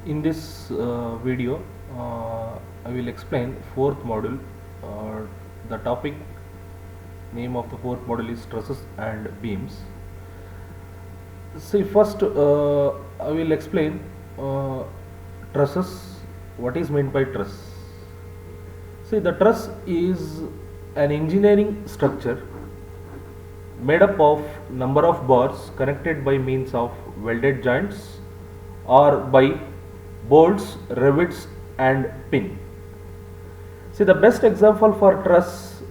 In this video, I will explain fourth module. The topic name of the fourth module is trusses and beams. See, first I will explain trusses. What is meant by truss? See, the truss is an engineering structure made up of number of bars connected by means of welded joints or by bolts, rivets and pin. See, the best example for truss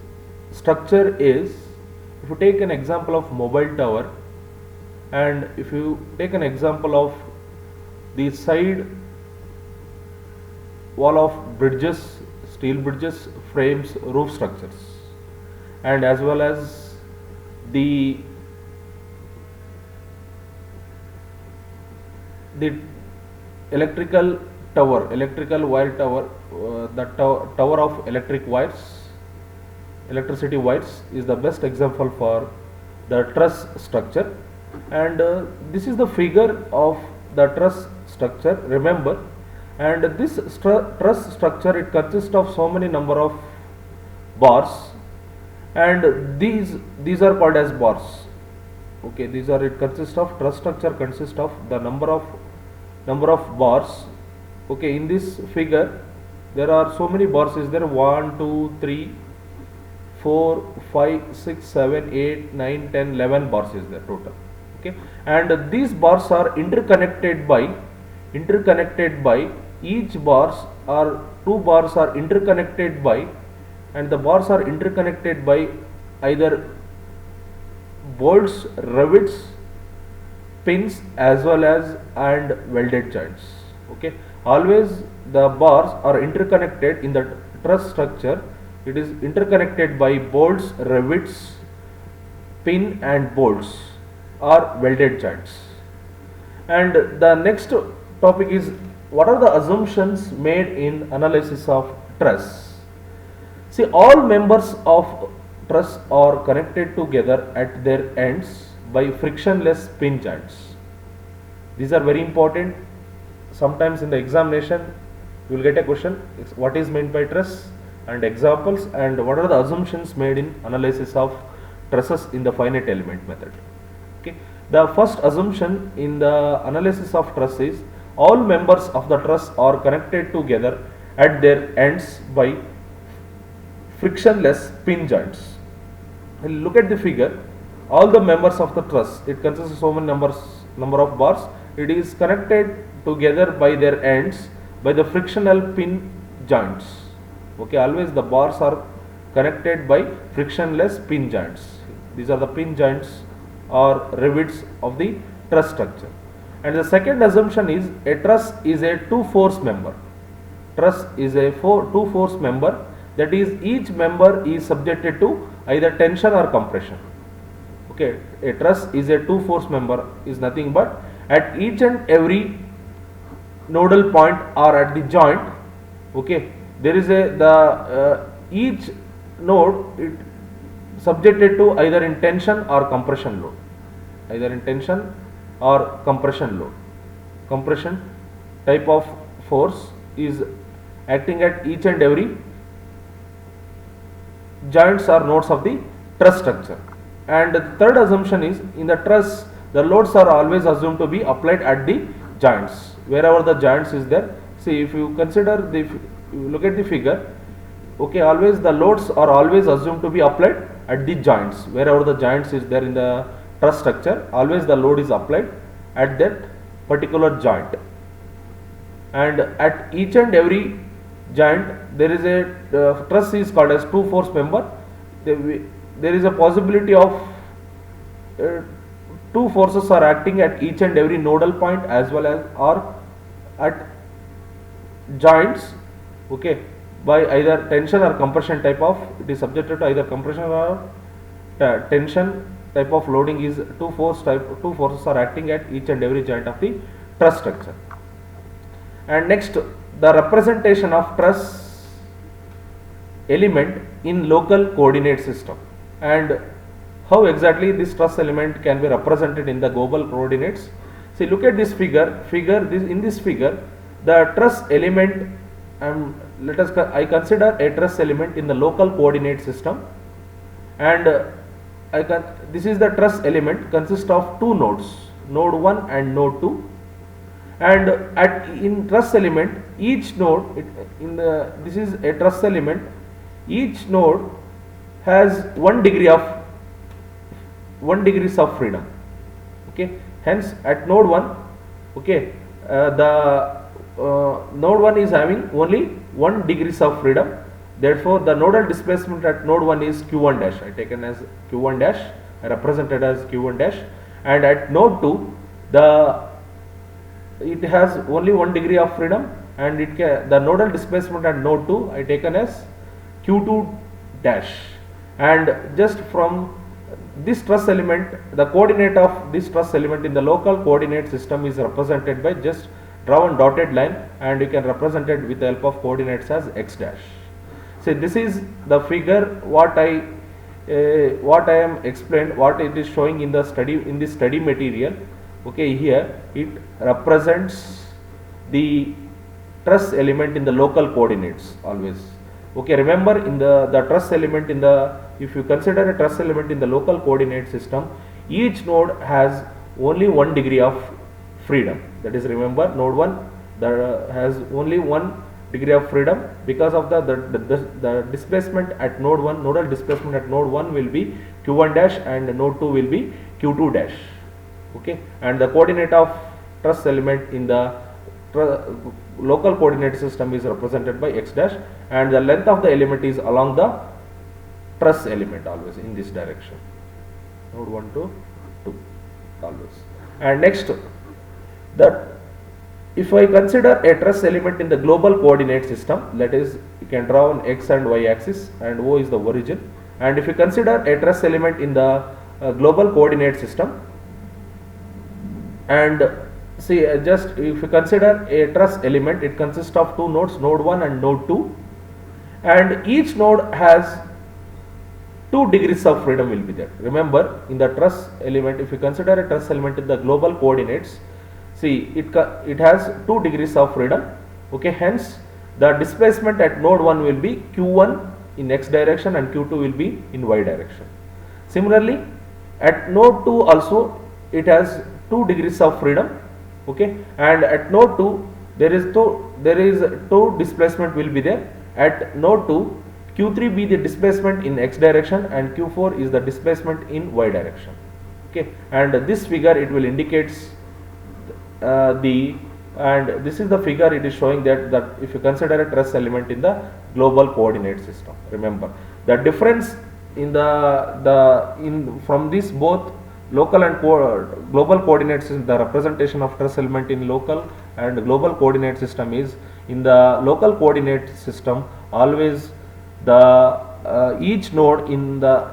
structure is, if you take an example of mobile tower, and if you take an example of the side wall of bridges, steel bridges, frames, roof structures, and as well as the electrical tower, electrical wire tower, the tower of electric wires, electricity wires is the best example for the truss structure. And this is the figure of the truss structure, remember. And this truss structure, it consists of so many number of bars, and these are called as bars. Okay, these are, it consists of, truss structure consists of the number of bars. Okay, in this figure there are so many bars is there, 1 2 3 4 5 6 7 8 9 10 11 bars is there total. Okay, and these bars are interconnected by each bars, or two bars are interconnected by, and the bars are interconnected by either bolts, rivets, pins as well as and welded joints. Okay, always the bars are interconnected in the truss structure. It is interconnected by bolts, rivets, pin and bolts or welded joints. And the next topic is, what are the assumptions made in analysis of truss? See, all members of truss are connected together at their ends by frictionless pin joints. These are very important. Sometimes in the examination you will get a question, what is meant by truss, and examples, and what are the assumptions made in analysis of trusses in the finite element method. Okay, the first assumption in the analysis of truss is, all members of the truss are connected together at their ends by frictionless pin joints. Look at the figure. All the members of the truss, it consists of so many number of bars. It is connected together by their ends by the frictional pin joints. Okay, always the bars are connected by frictionless pin joints. These are the pin joints or rivets of the truss structure. And the second assumption is, a truss is a two-force member. Truss is a two-force member, that is, each member is subjected to either tension or compression. Okay, a truss is a two-force member, is nothing but at each and every nodal point or at the joint. Okay, there is each node it subjected to either in tension or compression load, either in tension or compression load. Compression type of force is acting at each and every joints or nodes of the truss structure. And the third assumption is, in the truss the loads are always assumed to be applied at the joints, wherever the joints is there. See, if you consider you look at the figure, okay, always the loads are always assumed to be applied at the joints, wherever the joints is there in the truss structure, always the load is applied at that particular joint. And at each and every joint there is a truss is called as two force member. There is a possibility of two forces are acting at each and every nodal point as well as or at joints. Okay, by either tension or compression type of, it is subjected to either compression or tension type of loading. Is two forces are acting at each and every joint of the truss structure. And next, the representation of truss element in local coordinate system, and how exactly this truss element can be represented in the global coordinates. See, look at this figure. In this figure, The truss element, I consider a truss element in the local coordinate system, and this is the truss element consists of two nodes, node 1 and node 2, and in truss element each node this is a truss element, each node has 1 degree of freedom. Okay, hence at node 1, okay, the node 1 is having only 1 degrees of freedom. Therefore, the nodal displacement at node 1 is q1 dash. I taken as q1 dash, I represented as q1 dash, and at node 2 it has only 1 degree of freedom, and the nodal displacement at node 2 I taken as q2 dash. And just from this truss element, the coordinate of this truss element in the local coordinate system is represented by just draw one dotted line, and you can represent it with the help of coordinates as x dash. So this is the figure what I am explained, what it is showing in the study material. Okay, here it represents the truss element in the local coordinates always. Okay, remember in the truss element if you consider a truss element in the local coordinate system, each node has only 1 degree of freedom. That is, remember, node 1 has only 1 degree of freedom. Because of the displacement at node 1, nodal displacement at node 1 will be q1 dash, and node 2 will be q2 dash. Okay, and the coordinate of truss element in the local coordinate system is represented by x dash, and the length of the element is along the truss element always in this direction, node 1 to 2 always. And next, that if I consider a truss element in the global coordinate system, that is, you can draw an x and y axis, and O is the origin. And if you consider a truss element in the global coordinate system, and see, just if you consider a truss element, it consists of two nodes, node 1 and node 2, and each node has 2 degrees of freedom will be there. Remember, in the truss element, if you consider a truss element in the global coordinates, see, it has 2 degrees of freedom. Okay, hence the displacement at node 1 will be q1 in x direction and q2 will be in y direction. Similarly, at node 2 also it has 2 degrees of freedom. Okay, and at node 2 there is 2 displacement will be there. At node 2, q3 be the displacement in x direction and q4 is the displacement in y direction. Okay, and this figure it will indicates and this is the figure it is showing that if you consider a truss element in the global coordinate system. Remember, the difference in from this both local and global coordinate system, the representation of truss element in local and global coordinate system is, in the local coordinate system always the each node in the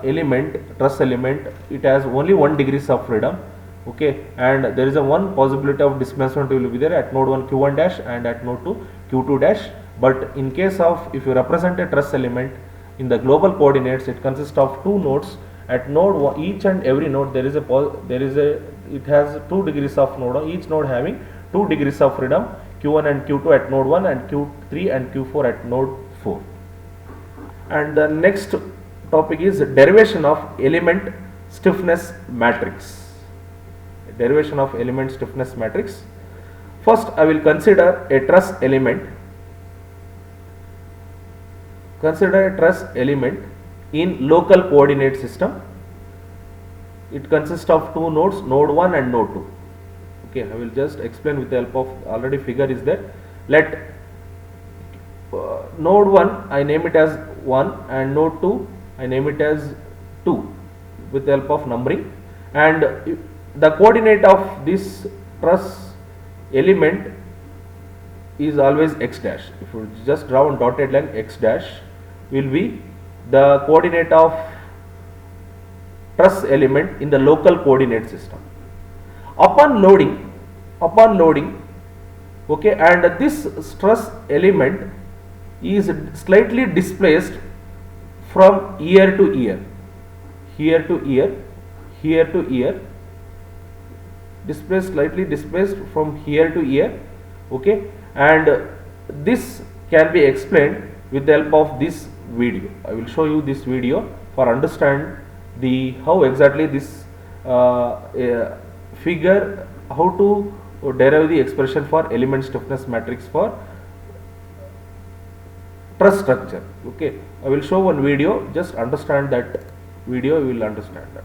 truss element, it has only 1 degrees of freedom. Okay, and there is a one possibility of displacement will be there at node 1 q1 dash and at node 2 q2 dash. But in case of, if you represent a truss element in the global coordinates, it consists of two nodes. At node 1, each and every node it has 2 degrees of node, each node having 2 degrees of freedom, q1 and q2 at node 1 and q3 and q4 at node 4. And the next topic is derivation of element stiffness matrix. Derivation of element stiffness matrix. First, I will consider a truss element. Consider a truss element in local coordinate system. It consists of two nodes, node 1 and node 2. Okay, I will just explain with the help of already figure is there. Let node 1 I name it as 1 and node 2 I name it as 2 with the help of numbering, and the coordinate of this truss element is always x dash. If you just draw one dotted line, x dash will be the coordinate of truss element in the local coordinate system. Upon loading, okay, and this truss element is slightly displaced from ear to ear, here to ear, here to ear, slightly displaced from here to here. Okay, and this can be explained with the help of this video. I will show you this video for understand the how exactly this figure, how to derive the expression for element stiffness matrix for truss structure. Okay, I will show one video, just understand that video, you will understand that.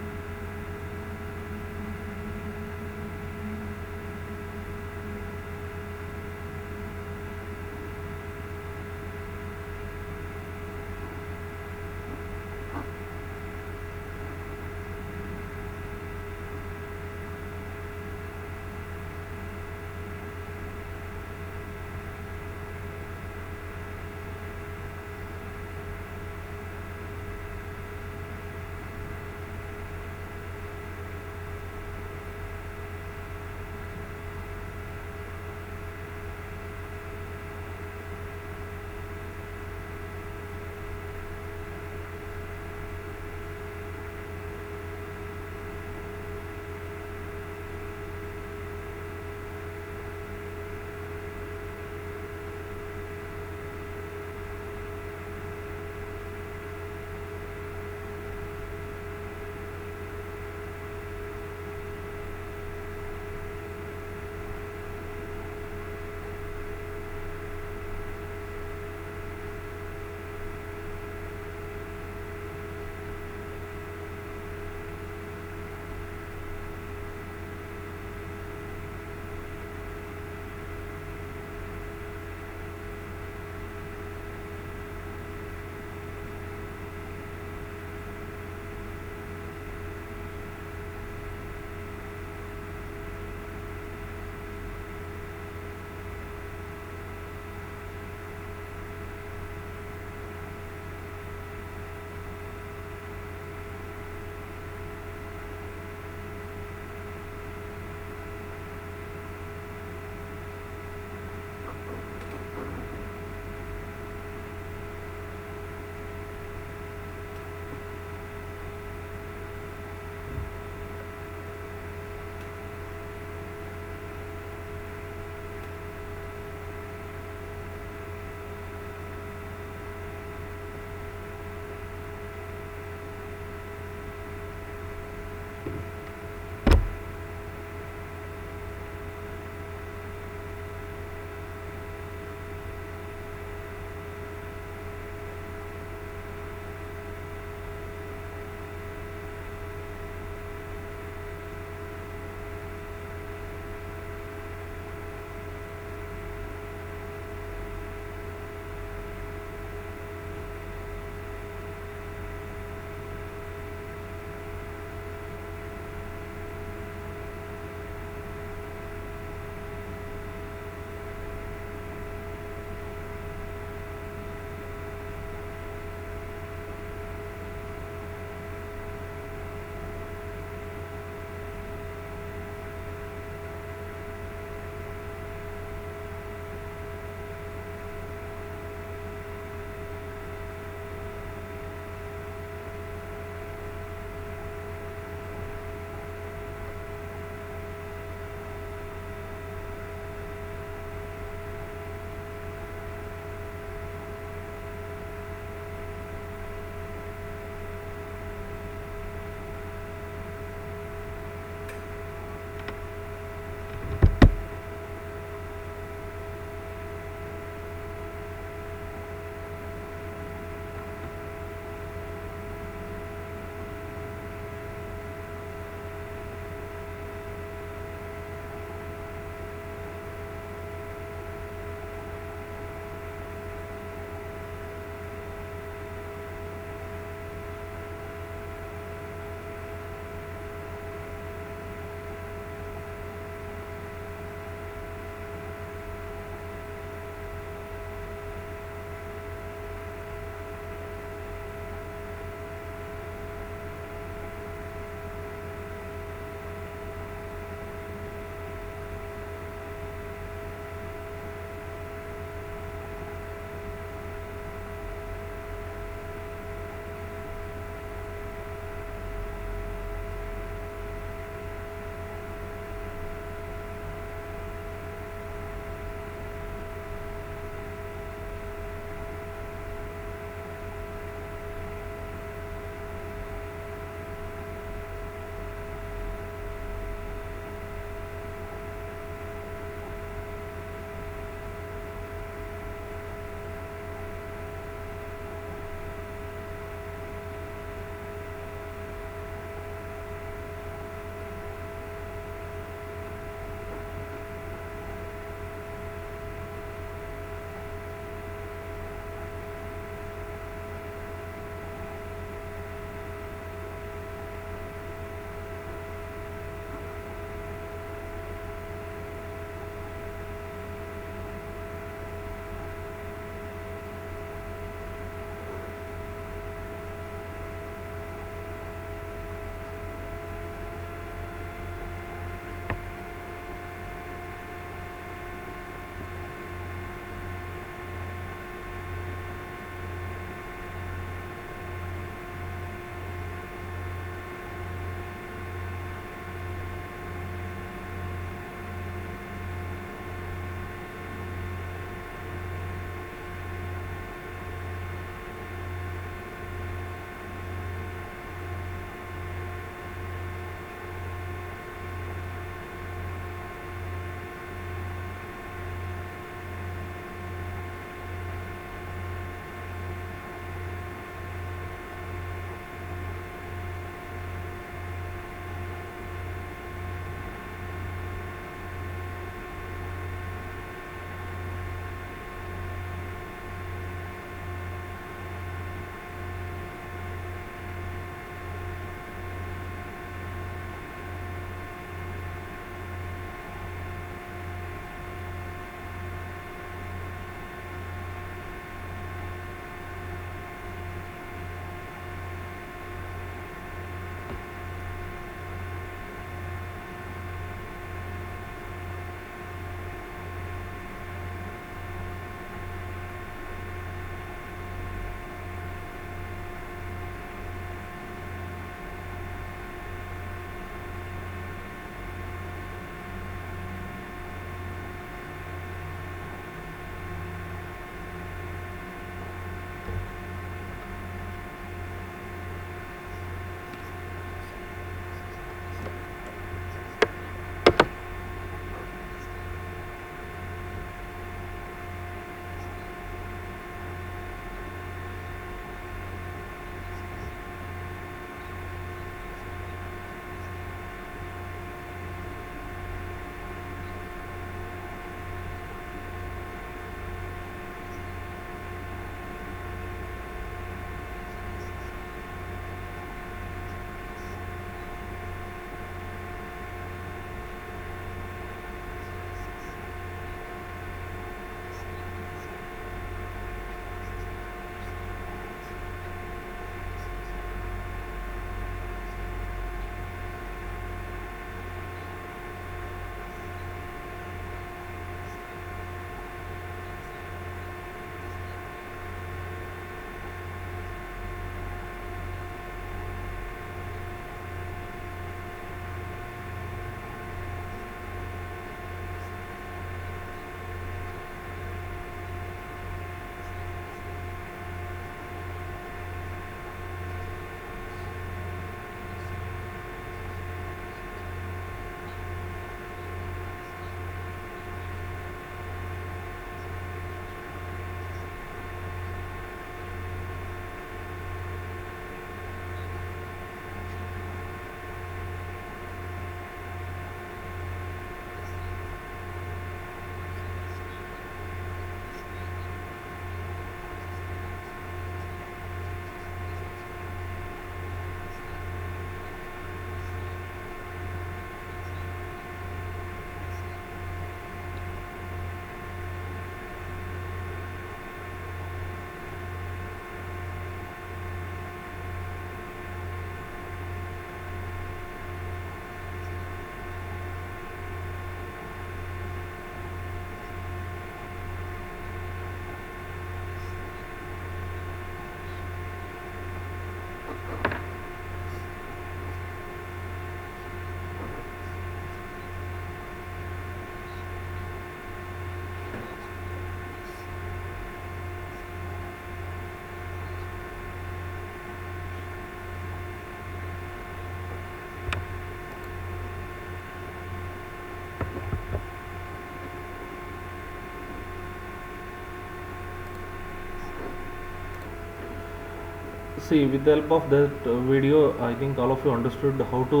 see, with the help of that video, I think all of you understood how to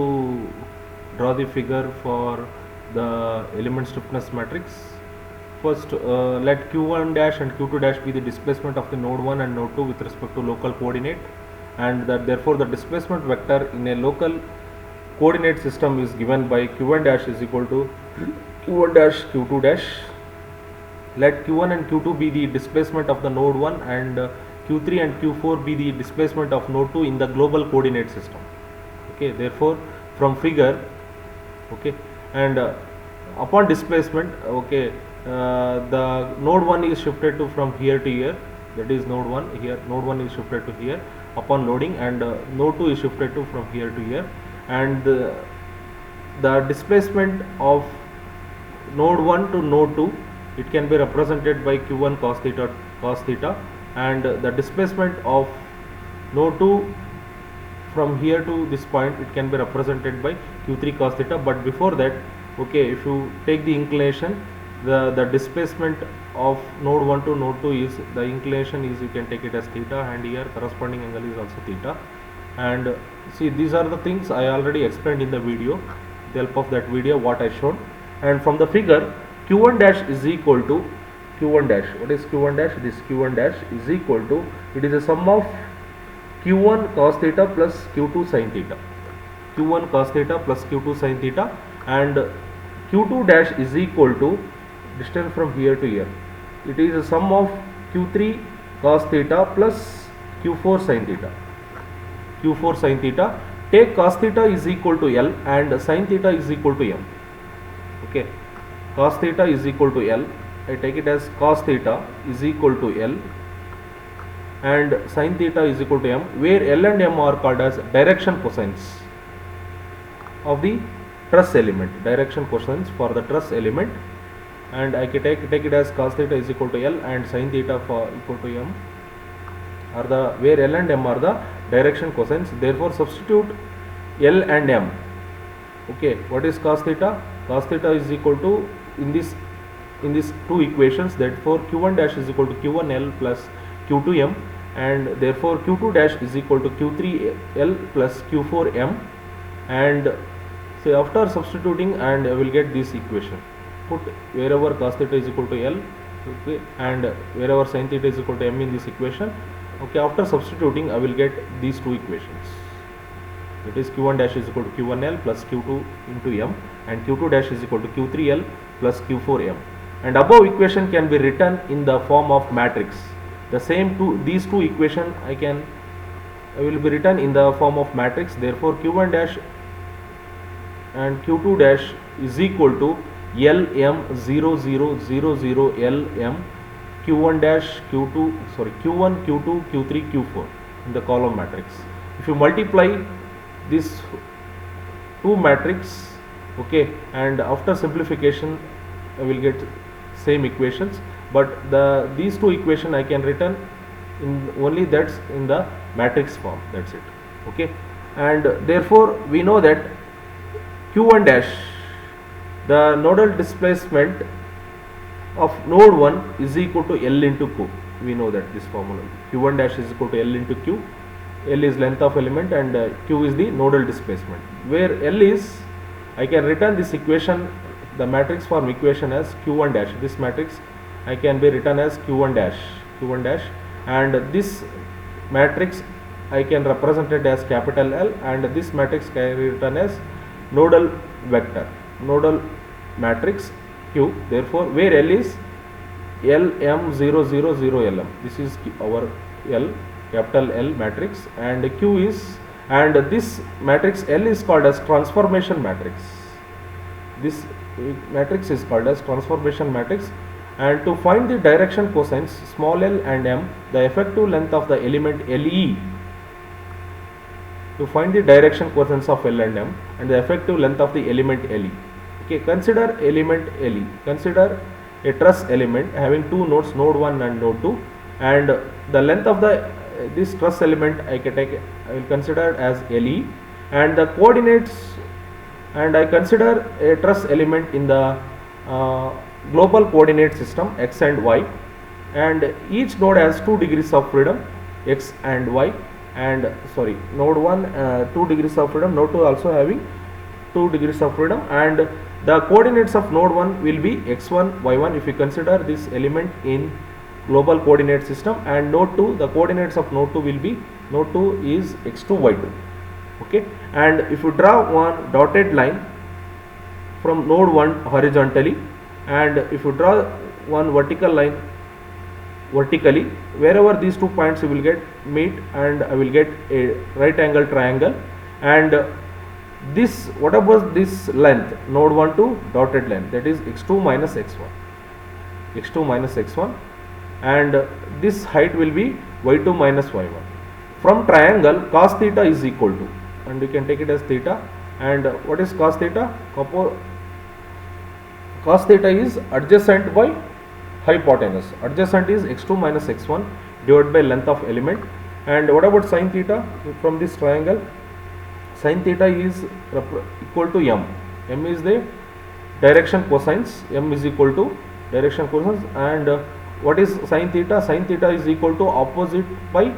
draw the figure for the element stiffness matrix. First, let q1 dash and q2 dash be the displacement of the node 1 and node 2 with respect to local coordinate, and that therefore the displacement vector in a local coordinate system is given by q1 dash is equal to q1 dash q2 dash. Let q1 and q2 be the displacement of the node 1 and q3 and q4 be the displacement of node 2 in the global coordinate system. Okay, therefore from figure, okay, and upon displacement, okay, the node 1 is shifted to from here to here, that is node 1 here, node 1 is shifted to here upon loading, and node 2 is shifted to from here to here, and the displacement of node 1 to node 2, it can be represented by q1 cos theta, and the displacement of node 2 from here to this point, it can be represented by q3 cos theta. But before that, okay, if you take the inclination, the displacement of node 1 to node 2 is, the inclination is, you can take it as theta, and here corresponding angle is also theta. And see, these are the things I already explained in the video, with the help of that video what I showed. And from the figure, q1 dash is equal to q1 dash, what is q1 dash? This q1 dash is equal to, it is a sum of q1 cos theta plus q2 sin theta, q1 cos theta plus q2 sin theta, and q2 dash is equal to distance from here to here, it is a sum of q3 cos theta plus q4 sin theta, q4 sin theta. Take cos theta is equal to L and sin theta is equal to M. Okay, cos theta is equal to L, I take it as cos theta is equal to L and sin theta is equal to M, where L and M are called as direction cosines of the truss element, direction cosines for the truss element, and I can take it as cos theta is equal to L and sin theta for equal to M are the, where L and M are the direction cosines. Therefore substitute L and M. Okay, what is cos theta? Cos theta is equal to, in this two equations, therefore q1 dash is equal to q1L plus q2M, and therefore q2 dash is equal to q3L plus q4M, and say after substituting, and I will get this equation, put wherever cos theta is equal to L, okay, and wherever sin theta is equal to M in this equation. Okay, after substituting I will get these two equations, it is q1 dash is equal to q1L plus q2 into M, and q2 dash is equal to q3L plus q4M, and above equation can be written in the form of matrix. The same these two equation I will be written in the form of matrix. Therefore q1 dash and q2 dash is equal to LM 0 0 0 0 LM q1 dash q2, sorry, q1 q2 q3 q4 in the column matrix. If you multiply this two matrix, okay, and after simplification I will get same equations, but these two equation I can written in only that's in the matrix form, that's it. Okay, and therefore we know that q1 dash, the nodal displacement of node 1 is equal to L into Q. We know that this formula, q1 dash is equal to L into Q. L is length of element and Q is the nodal displacement. Where L is, I can written this equation, the matrix form equation, as q1 dash. This matrix I can be written as q1 dash, and this matrix I can represent it as capital L, and this matrix can be written as nodal vector, nodal matrix Q. Therefore where L is LM 0 0 0 LM, this is our L, capital L matrix, and Q is, and this matrix L is called as transformation matrix. This matrix is called as transformation matrix, and to find the direction cosines small l and m, the effective length of the element LE, to find the direction cosines of L and M and the effective length of the element LE. Okay, consider element LE, consider a truss element having two nodes, node 1 and node 2, and the length of this truss element I will consider as LE, and the coordinates, and I consider a truss element in the global coordinate system x and y, and each node has 2 degrees of freedom, x and y, and sorry, node 1 2 degrees of freedom, node 2 also having 2 degrees of freedom, and the coordinates of node 1 will be x1 y1 if you consider this element in global coordinate system, and node 2, the coordinates of node 2 will be, node 2 is x2 y2. Okay, and if you draw one dotted line from node 1 horizontally, and if you draw one vertical line vertically, wherever these 2 points you will get meet, and I will get a right angle triangle, and this, what about this length, node 1 to dotted line, that is x2 minus x1, x2 minus x1, and this height will be y2 minus y1. From triangle, cos theta is equal to, and you can take it as theta, and what is cos theta? Cos theta is adjacent by hypotenuse. Adjacent is x2 minus x1 divided by length of element. And what about sin theta? From this triangle, sin theta is equal to m. M is the direction cosines, m is equal to direction cosines, and what is sin theta? Sin theta is equal to opposite by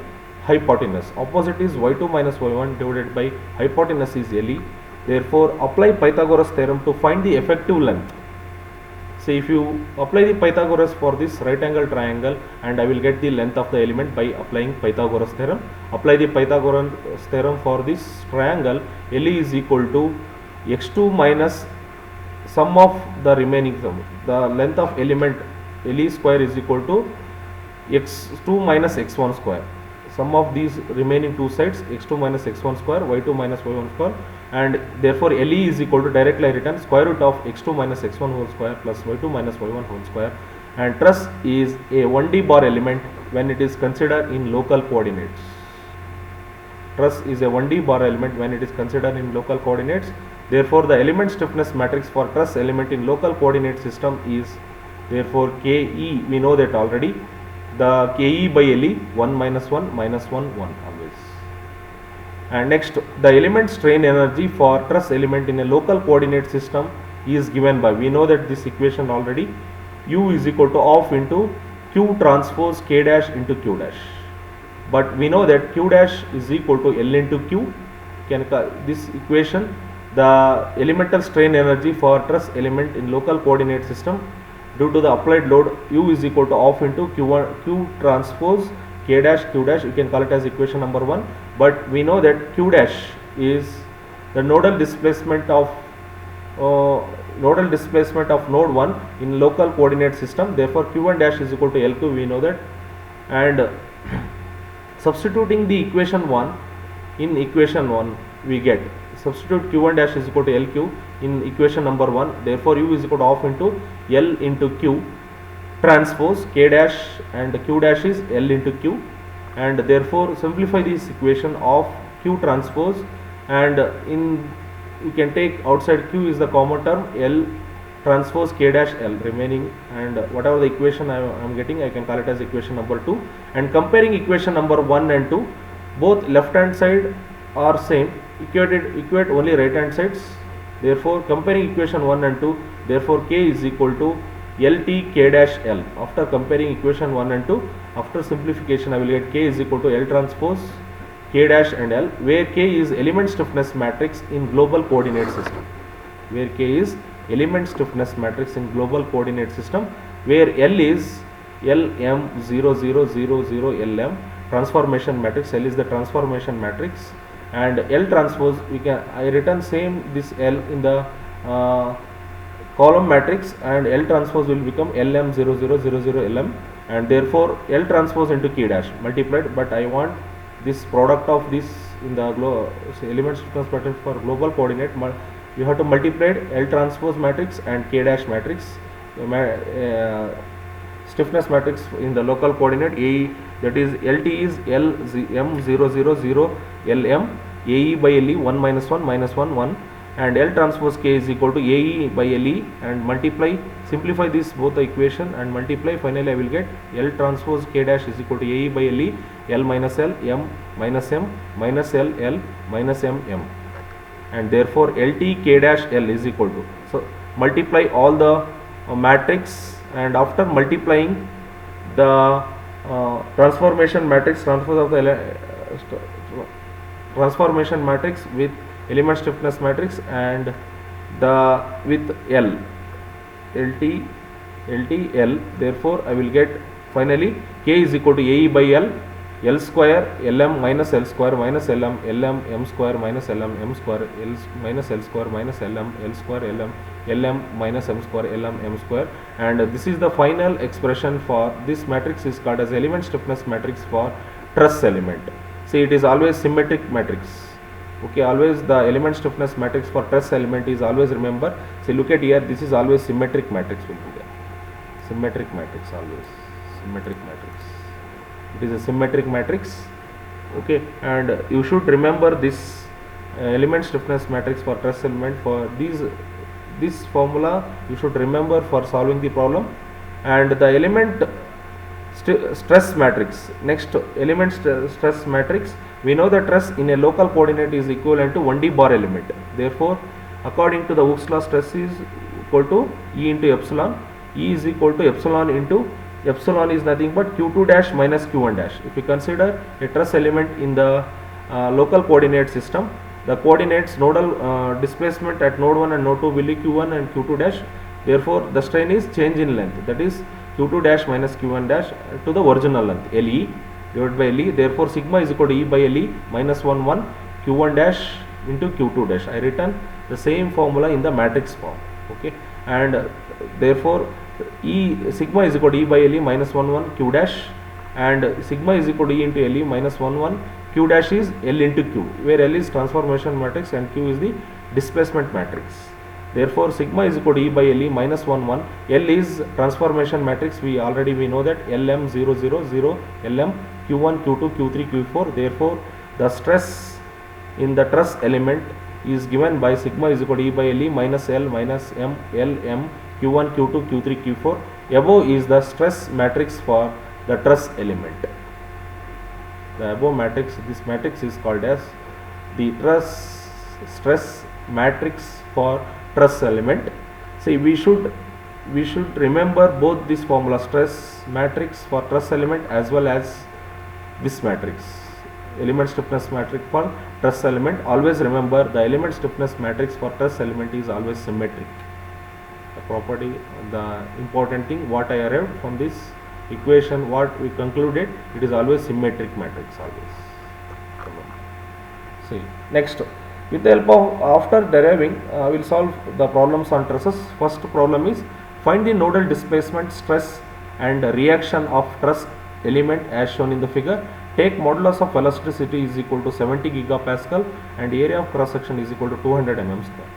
hypotenuse. Opposite is y2 minus y1 divided by hypotenuse is LE. Therefore, apply Pythagoras theorem to find the effective length. So if you apply the Pythagoras for this right angle triangle, and I will get the length of the element by applying Pythagoras theorem. Apply the Pythagoras theorem for this triangle, LE is equal to x2 minus sum of the remaining sum. The length of element LE square is equal to x2 minus x1 square. Sum of these remaining two sides, x2 minus x1 square, y2 minus y1 square, and therefore LE is equal to, directly I written square root of x2 minus x1 whole square plus y2 minus y1 whole square. And truss is a 1D bar element when it is considered in local coordinates. Truss is a 1D bar element when it is considered in local coordinates. Therefore, the element stiffness matrix for truss element in local coordinate system is, therefore, KE, we know that already. The KE by LE 1 minus 1 minus 1 1 always. And next, the element strain energy for truss element in a local coordinate system is given by, we know that this equation already, U is equal to half into Q transpose K dash into Q dash. But we know that Q dash is equal to L into Q. This equation, the elemental strain energy for truss element in local coordinate system due to the applied load, U is equal to half into Q transpose K dash Q dash, you can call it as equation number 1, but we know that Q dash is the nodal displacement of node 1 in local coordinate system. Therefore, Q1 dash is equal to LQ, we know that, and substituting the equation 1 in equation 1, we get, substitute Q1 dash is equal to LQ in equation number 1. Therefore, U is equal to half into L into Q transpose K dash, and Q dash is L into Q, and therefore simplify this equation of Q transpose, and in you can take outside Q is the common term, L transpose K dash L remaining, and whatever the equation I am getting, I can call it as equation number 2. And comparing equation number 1 and 2, both left hand side are same, equate only right hand sides. Therefore, comparing equation 1 and 2, therefore K is equal to LT K dash L. After comparing equation 1 and 2, after simplification I will get K is equal to L transpose K dash and L, where K is element stiffness matrix in global coordinate system. Where K is element stiffness matrix in global coordinate system, where L is LM0000LM transformation matrix. L is the transformation matrix, and L transpose, I written same this L in the column matrix, and L transpose will become LM0000LM, and therefore L transpose into K dash multiplied, but I want this product of this in the element stiffness matrix for global coordinate, you have to multiply L transpose matrix and K dash matrix, stiffness matrix in the local coordinate AE, that is LT is LM000LM, AE by LE 1 minus 1 minus 1 1, and L transpose K is equal to AE by LE, and multiply, simplify this both the equation and multiply, finally I will get L transpose K dash is equal to AE by LE, L minus L, M minus M minus L, L minus M, M, and therefore LT K dash L is equal to, so multiply all the matrix, and after multiplying the transformation matrix, transpose of the transformation matrix with element stiffness matrix and the with L, LT, LT, L. Therefore, I will get finally K is equal to AE by L, L square Lm minus L square minus Lm, Lm M square minus Lm M square, L minus L square minus Lm, L square Lm, Lm minus M square Lm M square, and this is the final expression for this matrix is called as element stiffness matrix for truss element. See, it is always symmetric matrix. Okay, always the element stiffness matrix for truss element is always, remember, see, look at here, this is always symmetric matrix will be there. Symmetric matrix, always symmetric matrix. It is a symmetric matrix. Okay, and you should remember this element stiffness matrix for truss element. For this formula you should remember for solving the problem. And the element stress matrix, next element stress matrix, we know the truss in a local coordinate is equivalent to 1D bar element. Therefore, according to the Hooke's law, stress is equal to E into epsilon. E is equal to epsilon into epsilon is nothing but Q2 dash minus Q1 dash. If you consider a truss element in the local coordinate system, the coordinates nodal displacement at node 1 and node 2 will be Q1 and Q2 dash. Therefore, the strain is change in length, that is Q2 dash minus Q1 dash to the original length, LE divided by LE. Therefore, sigma is equal to E by LE minus 1 1 Q1 dash into Q2 dash. I written the same formula in the matrix form. Okay, and therefore E sigma is equal to E by LE minus 1 1 Q dash, and sigma is equal to E into LE minus 1 1 Q dash is L into Q, where L is transformation matrix and Q is the displacement matrix. Therefore, sigma is equal to E by LE minus 1 1. L is transformation matrix. We know that Lm 0 0 0 Lm Q1 Q2 Q3 Q4. Therefore, the stress in the truss element is given by sigma is equal to E by LE minus L minus M L M Q1 Q2 Q3 Q4. Above is the stress matrix for the truss element. The above matrix, this matrix is called as the truss stress matrix for truss element. See, we should remember both this formula, stress matrix for truss element as well as this matrix, element stiffness matrix for truss element. Always remember the element stiffness matrix for truss element is always symmetric. The property, the important thing what I arrived from this equation, what we concluded, it is always symmetric matrix always. See, next, with the help of, after deriving, we will solve the problems on trusses. First problem is find the nodal displacement, stress and reaction of truss element as shown in the figure. Take modulus of elasticity is equal to 70 gigapascal and area of cross section is equal to 200 mm square.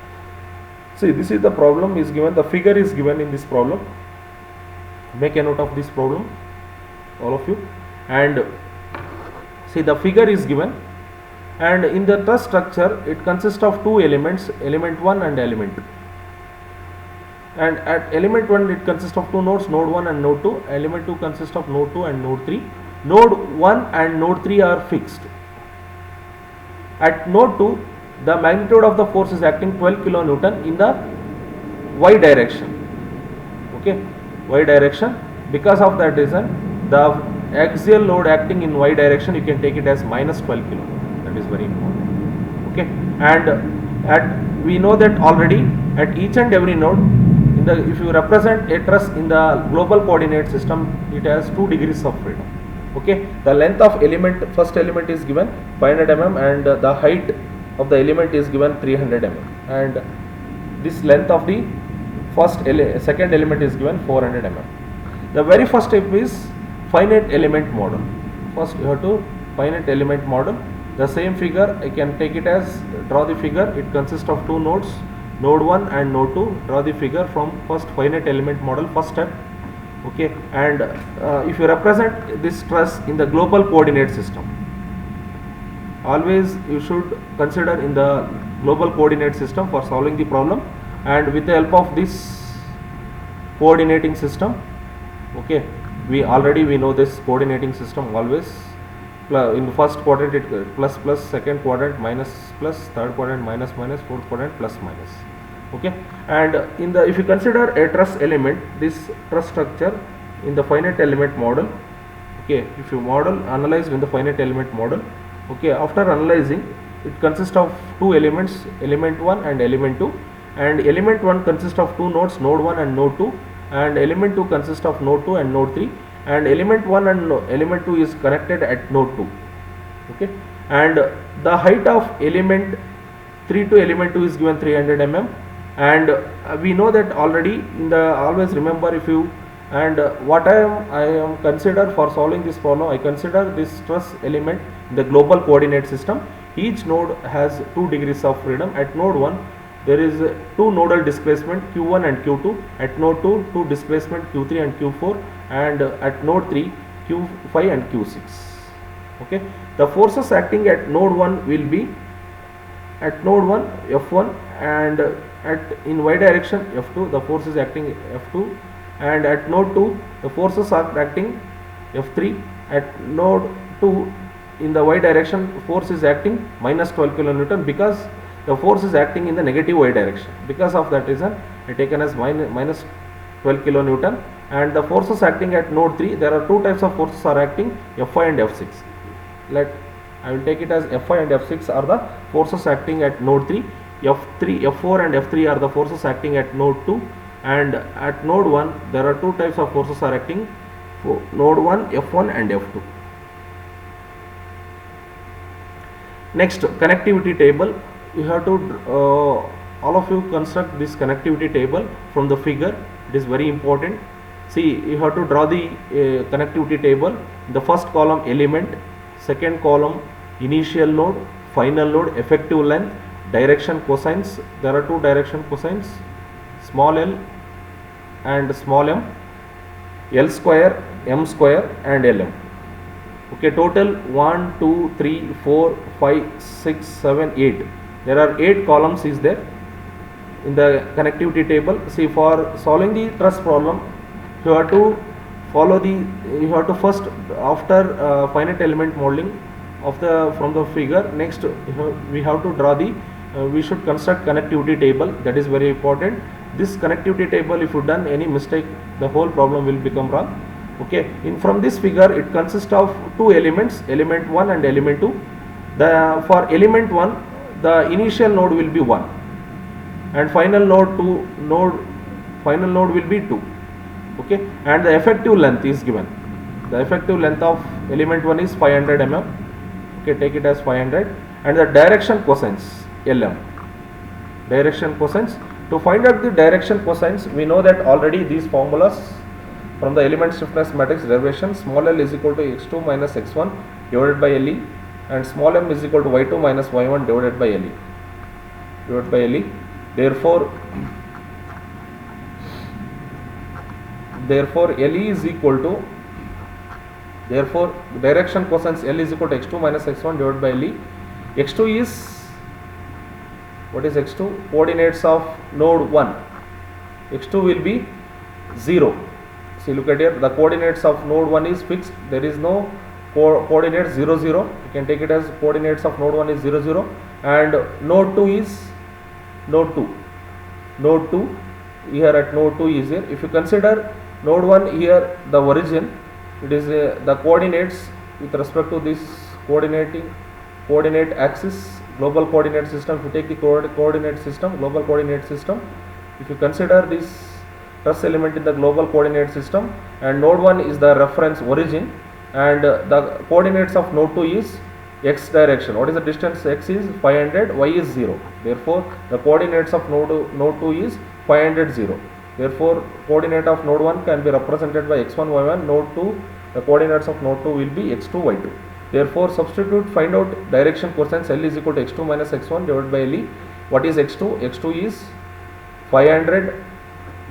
See, this is the problem is given, the figure is given in this problem. Make a note of this problem, all of you, and see, the figure is given, and in the truss structure it consists of two elements, element 1 and element 2, and at element 1 it consists of two nodes, node 1 and node 2. Element 2 consists of node 2 and node 3. Node 1 and node 3 are fixed. At node 2 the magnitude of the force is acting 12 kilonewton in the y direction. Okay, y direction. Because of that reason, the axial load acting in y direction, you can take it as minus 12 kilonewton. That is very important. Okay, and we know that already at each and every node, in the, if you represent a truss in the global coordinate system, it has 2 degrees of freedom. Okay, the length of element, first element is given 500 mm and the height of the element is given 300 mm, and this length of the second element is given 400 mm. The very first step is finite element model. First you have to finite element model. The same figure I can take it as, draw the figure, it consists of two nodes, node 1 and node 2. Draw the figure from first finite element model, first step. Okay, and if you represent this truss in the global coordinate system, always you should consider in the global coordinate system for solving the problem, and with the help of this coordinating system. Okay, we know this coordinating system always. In the first quadrant it plus plus, second quadrant minus plus, third quadrant minus minus, fourth quadrant plus minus. Okay, and in the, if you consider a truss element, this truss structure in the finite element model. Okay, if you analyze in the finite element model. Okay, after analyzing, it consists of two elements, element 1 and element 2, and element 1 consists of two nodes, node 1 and node 2, and element 2 consists of node 2 and node 3, and element 1 and element 2 is connected at node 2. Okay, and the height of element 3 to element 2 is given 300 mm, and we know that already in the, always remember, if you, and what I am consider for solving this problem, I consider this stress element in the global coordinate system. Each node has 2 degrees of freedom. At node 1 there is 2 nodal displacement q1 and q2, at node 2 2 displacement q3 and q4, and at node 3 q5 and q6. Okay, the forces acting at node 1 will be, at node 1 F1, and at in y direction F2, the force is acting F2, and at node 2 the forces are acting F3. At node 2 in the y direction force is acting minus 12 kilonewton, because the force is acting in the negative y direction. Because of that reason I taken as minus 12 kilonewton. And the forces acting at node 3, there are two types of forces are acting, F5 and F6. I will take it as F5 and F6 are the forces acting at node 3. F4 and F3 are the forces acting at node 2, and at node 1 there are two types of forces are acting, for node 1 F1 and F2. Next, connectivity table. You have to all of you construct this connectivity table from the figure. It is very important. See, you have to draw the connectivity table. The first column element, second column initial node, final node, effective length, direction cosines. There are two direction cosines, small l and small m, L square, M square and Lm. Okay, total 1, 2, 3, 4, 5, 6, 7, 8. There are 8 columns is there in the connectivity table. See, for solving the truss problem, you have to follow the, you have to first, after finite element modeling of the from the figure, next we have to draw the, we should construct connectivity table. That is very important. This connectivity table, if you done any mistake, the whole problem will become wrong. Okay, from this figure it consists of two elements, element 1 and element 2. For element 1 the initial node will be 1 and final node will be 2. Okay, and the effective length is given. The effective length of element 1 is 500 mm. Okay, take it as 500, and the direction cosines Lm. Direction cosines. To find out the direction cosines, we know that already these formulas from the element stiffness matrix derivation. Small l is equal to x2 minus x1 divided by Le, and small m is equal to y2 minus y1 divided by Le. Therefore Le is equal to, therefore direction cosines L is equal to x2 minus x1 divided by Le. x2 is, what is x2? Coordinates of node 1. x2 will be 0. See, look at here, the coordinates of node 1 is fixed. There is no coordinate 0 0. You can take it as coordinates of node 1 is 0 0, and node 2 is node 2 here. At node 2 is here. If you consider node 1 here, the origin, it is the coordinates with respect to this coordinate axis, global coordinate system. If you take the coordinate system, global coordinate system, if you consider this truss element in the global coordinate system, and node 1 is the reference origin, and the coordinates of node 2 is x direction. What is the distance? X is 500, y is 0. Therefore the coordinates of node 2 is 500, 0. Therefore coordinate of node 1 can be represented by x1, y1. Node 2, the coordinates of node 2 will be x2, y2. Therefore substitute, find out direction cosines. L is equal to x2 minus x1 divided by Le. What is x2? x2 is 500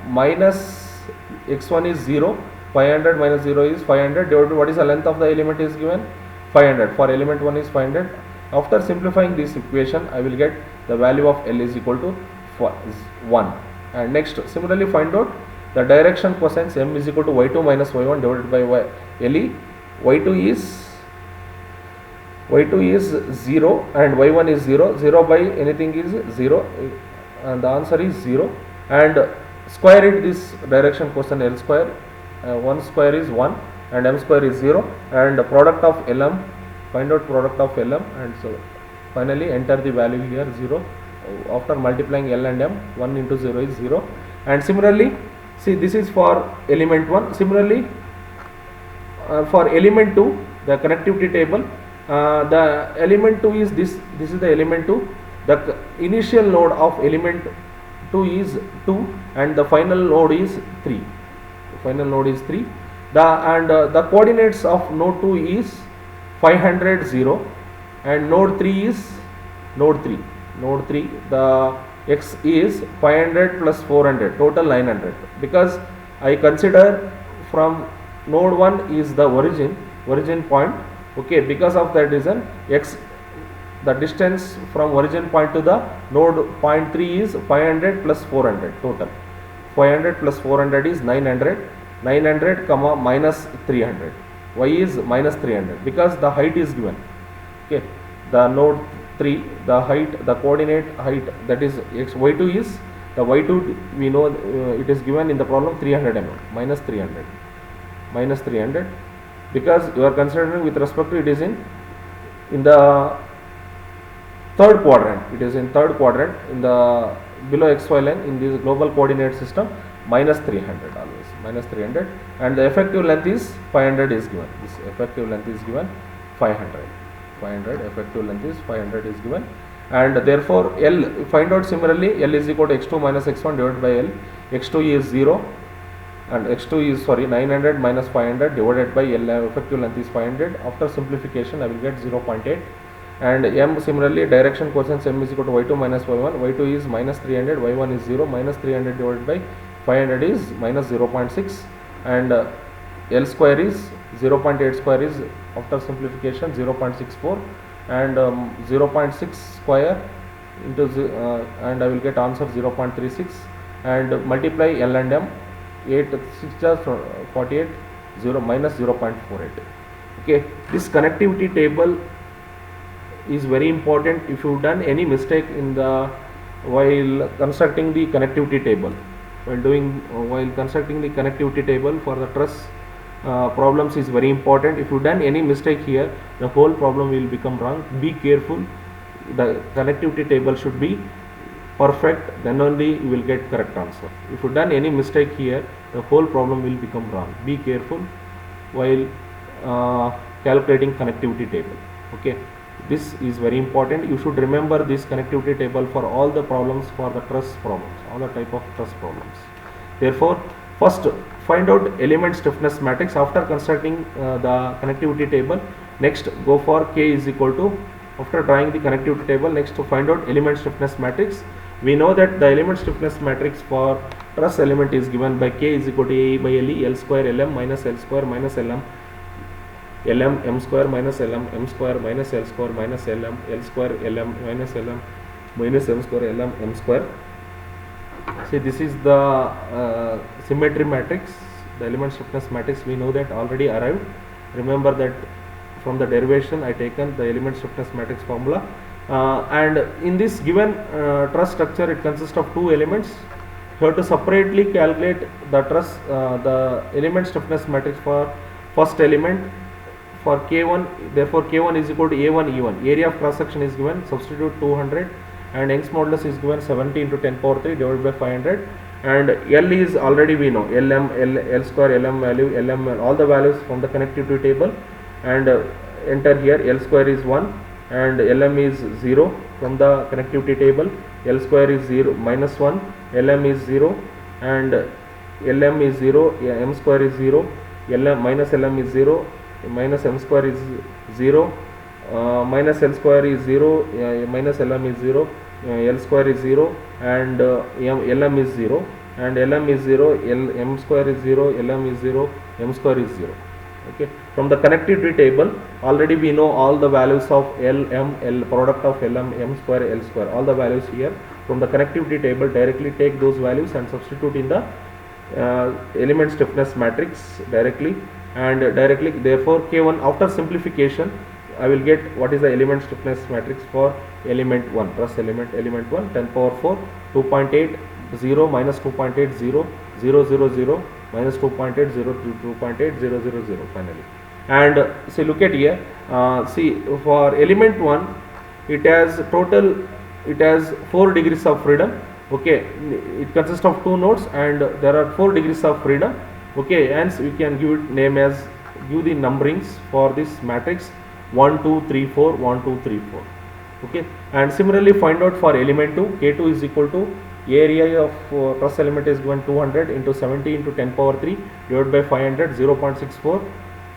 minus x1 is 0. 500 minus 0 is 500 divided by, what is the length of the element is given? 500. For element 1 is 500. After simplifying this equation, I will get the value of L is equal to 1. And next, similarly find out the direction cosines. M is equal to y2 minus y1 divided by Le. y2 is 0 and y1 is 0. 0 by anything is 0, and the answer is 0. And square it this direction cosine L square. 1 square is 1 and m square is 0, and the product of Lm, find out product of Lm, and so Finally enter the value here 0. After multiplying L and M, 1 into 0 is 0. And similarly, see, this is for element 1. Similarly, for element 2, the connectivity table, the element 2 is this is the element 2. The initial node of element 2 is 2 and the final node is 3. Final node is 3. The coordinates of node 2 is 500 0 and node 3 is node 3. The x is 500 plus 400, total 900, because I consider from node 1 is the origin point. Okay, because of that reason, x, the distance from origin point to the node point 3 is 500 plus 400, total 500 plus 400 is 900 comma minus 300. Y is minus 300 because the height is given. Okay, the node 3, the height, the coordinate height, that is x, y2 is, the y2 we know it is given in the problem 300 mm, minus 300, because you are considering with respect to it is in the third quadrant. It is in third quadrant in the below xy line in this global coordinate system, minus 300 always, minus 300, and the effective length is 500 is given. This effective length is given 500. Effective length is 500 is given, and therefore L, find out similarly, L is equal to x2 minus x1 divided by L. X2 is 0 and x2 is 900 minus 500 divided by L. Effective length is 500. After simplification I will get 0.8. And M, similarly direction quotient M is equal to y2 minus y1. Y2 is minus 300, y1 is 0. Minus 300 divided by 500 is minus 0.6, and L square is 0.8 square is, after simplification, 0.64, and 0.6 square into and I will get answer 0.36, and multiply L and M, 8 6 48, 0 minus 0.48. Okay, this connectivity table is very important. If you done any mistake in the while constructing the connectivity table, while constructing the connectivity table for the truss problems is very important. If you done any mistake here, the whole problem will become wrong. Be careful. The connectivity table should be perfect, then only you will get correct answer. If you done any mistake here, the whole problem will become wrong. Be careful while calculating connectivity table. Okay, this is very important. You should remember this connectivity table for all the problems, for the truss problems, all the type of truss problems. Therefore, first find out element stiffness matrix after constructing the connectivity table. Next, go for K is equal to, after drawing the connectivity table, next to find out element stiffness matrix. We know that the element stiffness matrix for truss element is given by K is equal to A by LE, L square LM minus L square minus LM, LM M square minus LM, M square minus L square minus LM, L square LM minus LM minus M square LM, M square. See, this is the symmetry matrix, the element stiffness matrix. We know that already arrived. Remember that from the derivation I taken the element stiffness matrix formula, and in this given truss structure, it consists of two elements. You have to separately calculate the truss, the element stiffness matrix for first element for K1. Therefore, K1 is equal to A1 E1. Area of cross section is given. Substitute 200. And Young's modulus is given 70 into 10 power 3 divided by 500, and L is already we know, LM, L square, LM value, LM, all the values from the connectivity table, and enter here. L square is 1 and LM is 0 from the connectivity table. L square is 0 minus 1, LM is 0 and LM is 0, M square is 0, LM minus LM is 0, minus M square is 0, minus L square is 0, minus LM is 0, L square is 0 and LM is 0, and LM is 0, M square is 0, LM is 0, M square is 0. Okay, from the connectivity table already we know all the values of L, M, L, product of LM, M square, L square, all the values here. From the connectivity table directly take those values and substitute in the element stiffness matrix directly, and directly therefore K1, after simplification I will get what is the element stiffness matrix for element 1, truss element 1, 10 power 4, 2.8, 0 minus 2.8, 0, 0, 0, 0, minus 2.8, 0 to 2.8, 0, 0, 0 finally. And see, look at here, see for element 1, it has total, it has 4 degrees of freedom. Okay, it consists of 2 nodes and there are 4 degrees of freedom. Okay, hence we can give it name as, give the numberings for this matrix 1 2 3 4 1 2 3 4. Okay, and similarly find out for element 2, k2 is equal to area of first element is given 200 into 70 into 10 power 3 divided by 500, 0.64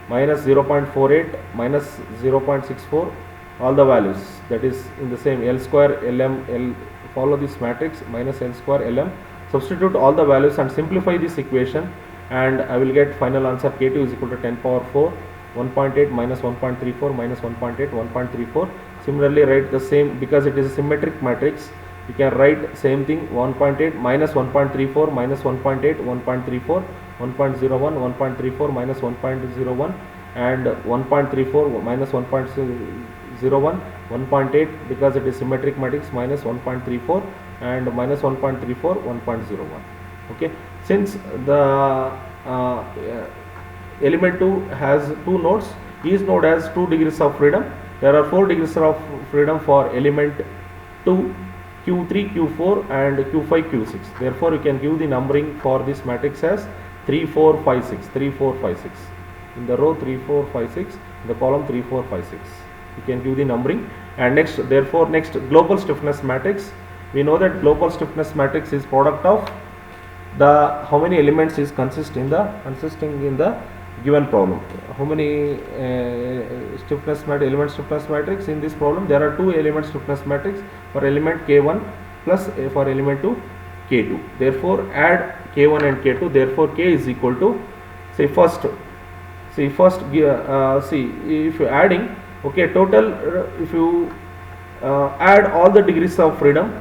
minus 0.48 minus 0.64, all the values, that is in the same L square Lm L, follow this matrix minus L square Lm, substitute all the values and simplify this equation, and I will get final answer k2 is equal to 10 power 4 1.8 minus 1.34 minus 1.8 1.34. Similarly write the same, because it is a symmetric matrix, you can write same thing, 1.8 minus 1.34 minus 1.8 1.34 1.01 1.34 minus 1.01 and 1.34 minus 1.01 1.8, because it is symmetric matrix, minus 1.34 and minus 1.34 1.01. Okay, since the element 2 has 2 nodes, each node has 2 degrees of freedom. There are 4 degrees of freedom for element 2, q3 q4 and q5 q6. Therefore you can give the numbering for this matrix as 3 4 5 6 3 4 5 6, in the row 3 4 5 6, in the column 3 4 5 6. You can give the numbering. And next, therefore next, global stiffness matrix. We know that global stiffness matrix is product of the how many elements is consisting in the given problem. How many element stiffness matrix in this problem? There are 2 element stiffness matrix for element k1 plus for element 2 k2. Therefore add k1 and k2. Therefore k is equal to, say first see if you adding, okay, total if you add all the degrees of freedom,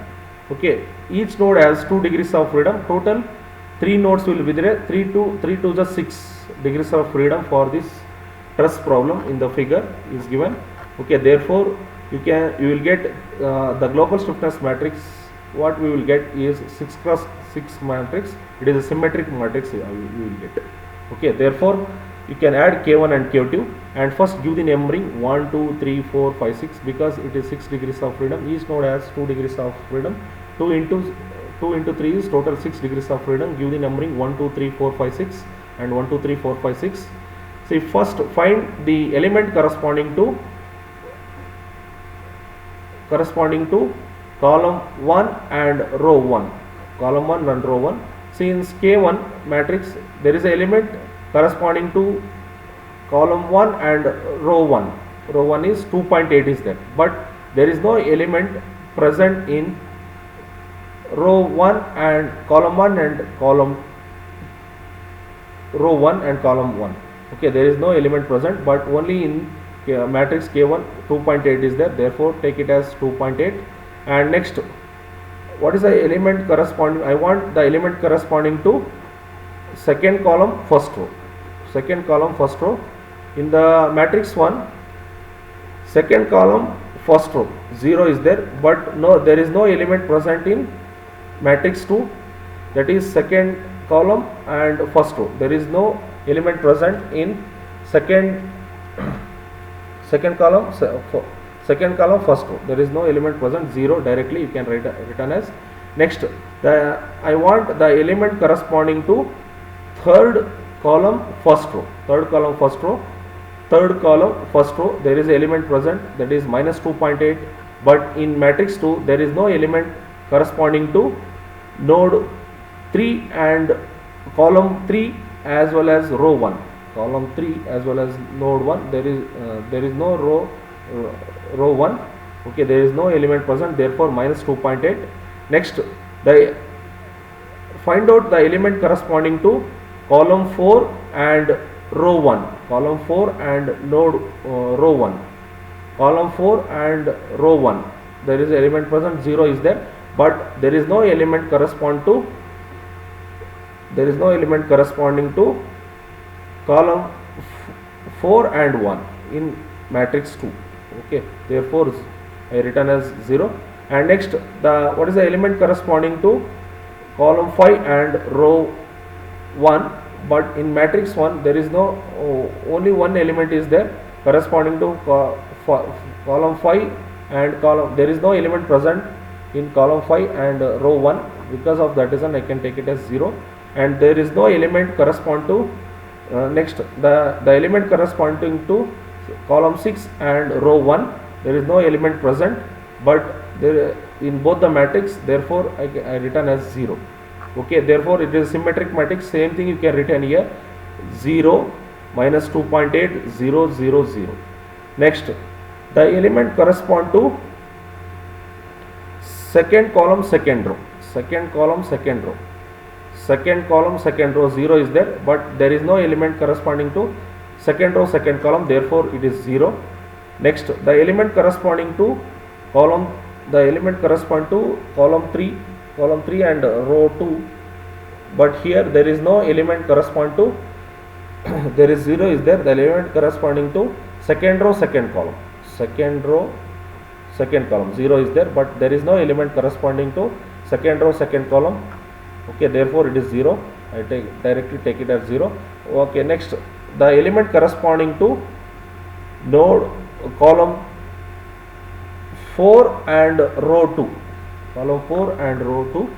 okay, each node has 2 degrees of freedom, total 3 nodes will be there, 3 to the 6 degrees of freedom for this truss problem in the figure is given. Okay, therefore you will get the global stiffness matrix. What we will get is 6 cross 6 matrix. It is a symmetric matrix you will get. Okay, therefore you can add k1 and k2 and first give the numbering 1 2 3 4 5 6, because it is 6 degrees of freedom. Each node has 2 degrees of freedom. 2 into 3 is total 6 degrees of freedom. Give the numbering 1 2 3 4 5 6 and 1 2 3 4 5 6. See, first find the element corresponding to column 1 and row 1. Column 1 and row 1. Since K1 matrix, there is an element corresponding to column 1 and row 1. Row 1 is 2.8 is there, but there is no element present in row 1 and column 1 and column row 1 and column 1. Okay, there is no element present, but only in matrix K1 2.8 is there. Therefore take it as 2.8. and next, what is the element corresponding? I want the element corresponding to second column first row. Second column first row in the matrix 1, second column first row 0 is there, but no, there is no element present in matrix 2, that is second column and first row. There is no element present in second column first row. There is no element present, 0 directly you can write written as. Next, I want the element corresponding to third column first row. Third column first row. There is element present, that is minus 2.8, but in matrix 2 there is no element corresponding to node 3 and column 3 as well as row 1. Column 3 as well as node 1, there is no row 1. Okay, there is no element present, therefore minus 2.8. Next, find out the element corresponding to column 4 and row 1. Column 4 and node row 1. Column 4 and row 1, there is element present, 0 is there, but there is no element corresponding to column 4 and 1 in matrix 2. Okay, therefore I written as 0. And next, what is the element corresponding to column 5 and row 1, but in matrix 1 there is no only one element is there corresponding to column 5 and column, there is no element present in column 5 and row 1. Because of that reason I can take it as 0, and there is no element correspond to next the element corresponding to column 6 and row 1, there is no element present, but there in both the matrix, therefore I written as 0. Okay, therefore it is symmetric matrix. Same thing you can written here, 0 minus 2.8 0 0 0. Next, the element correspond to second column second row, second column second row, second column second row, 0 is there, but there is no element corresponding to second row second column, therefore it is 0. Next, the element corresponding to column, the element correspond to column 3 and row 2, but here there is no element correspond to there is 0 is there, the element corresponding to second row second column, second row second column, 0 is there, but there is no element corresponding to second row second column. Okay, therefore it is 0. I directly take it as 0. Okay, next, the element corresponding to node column 4 and row 2, column 4 and row 2,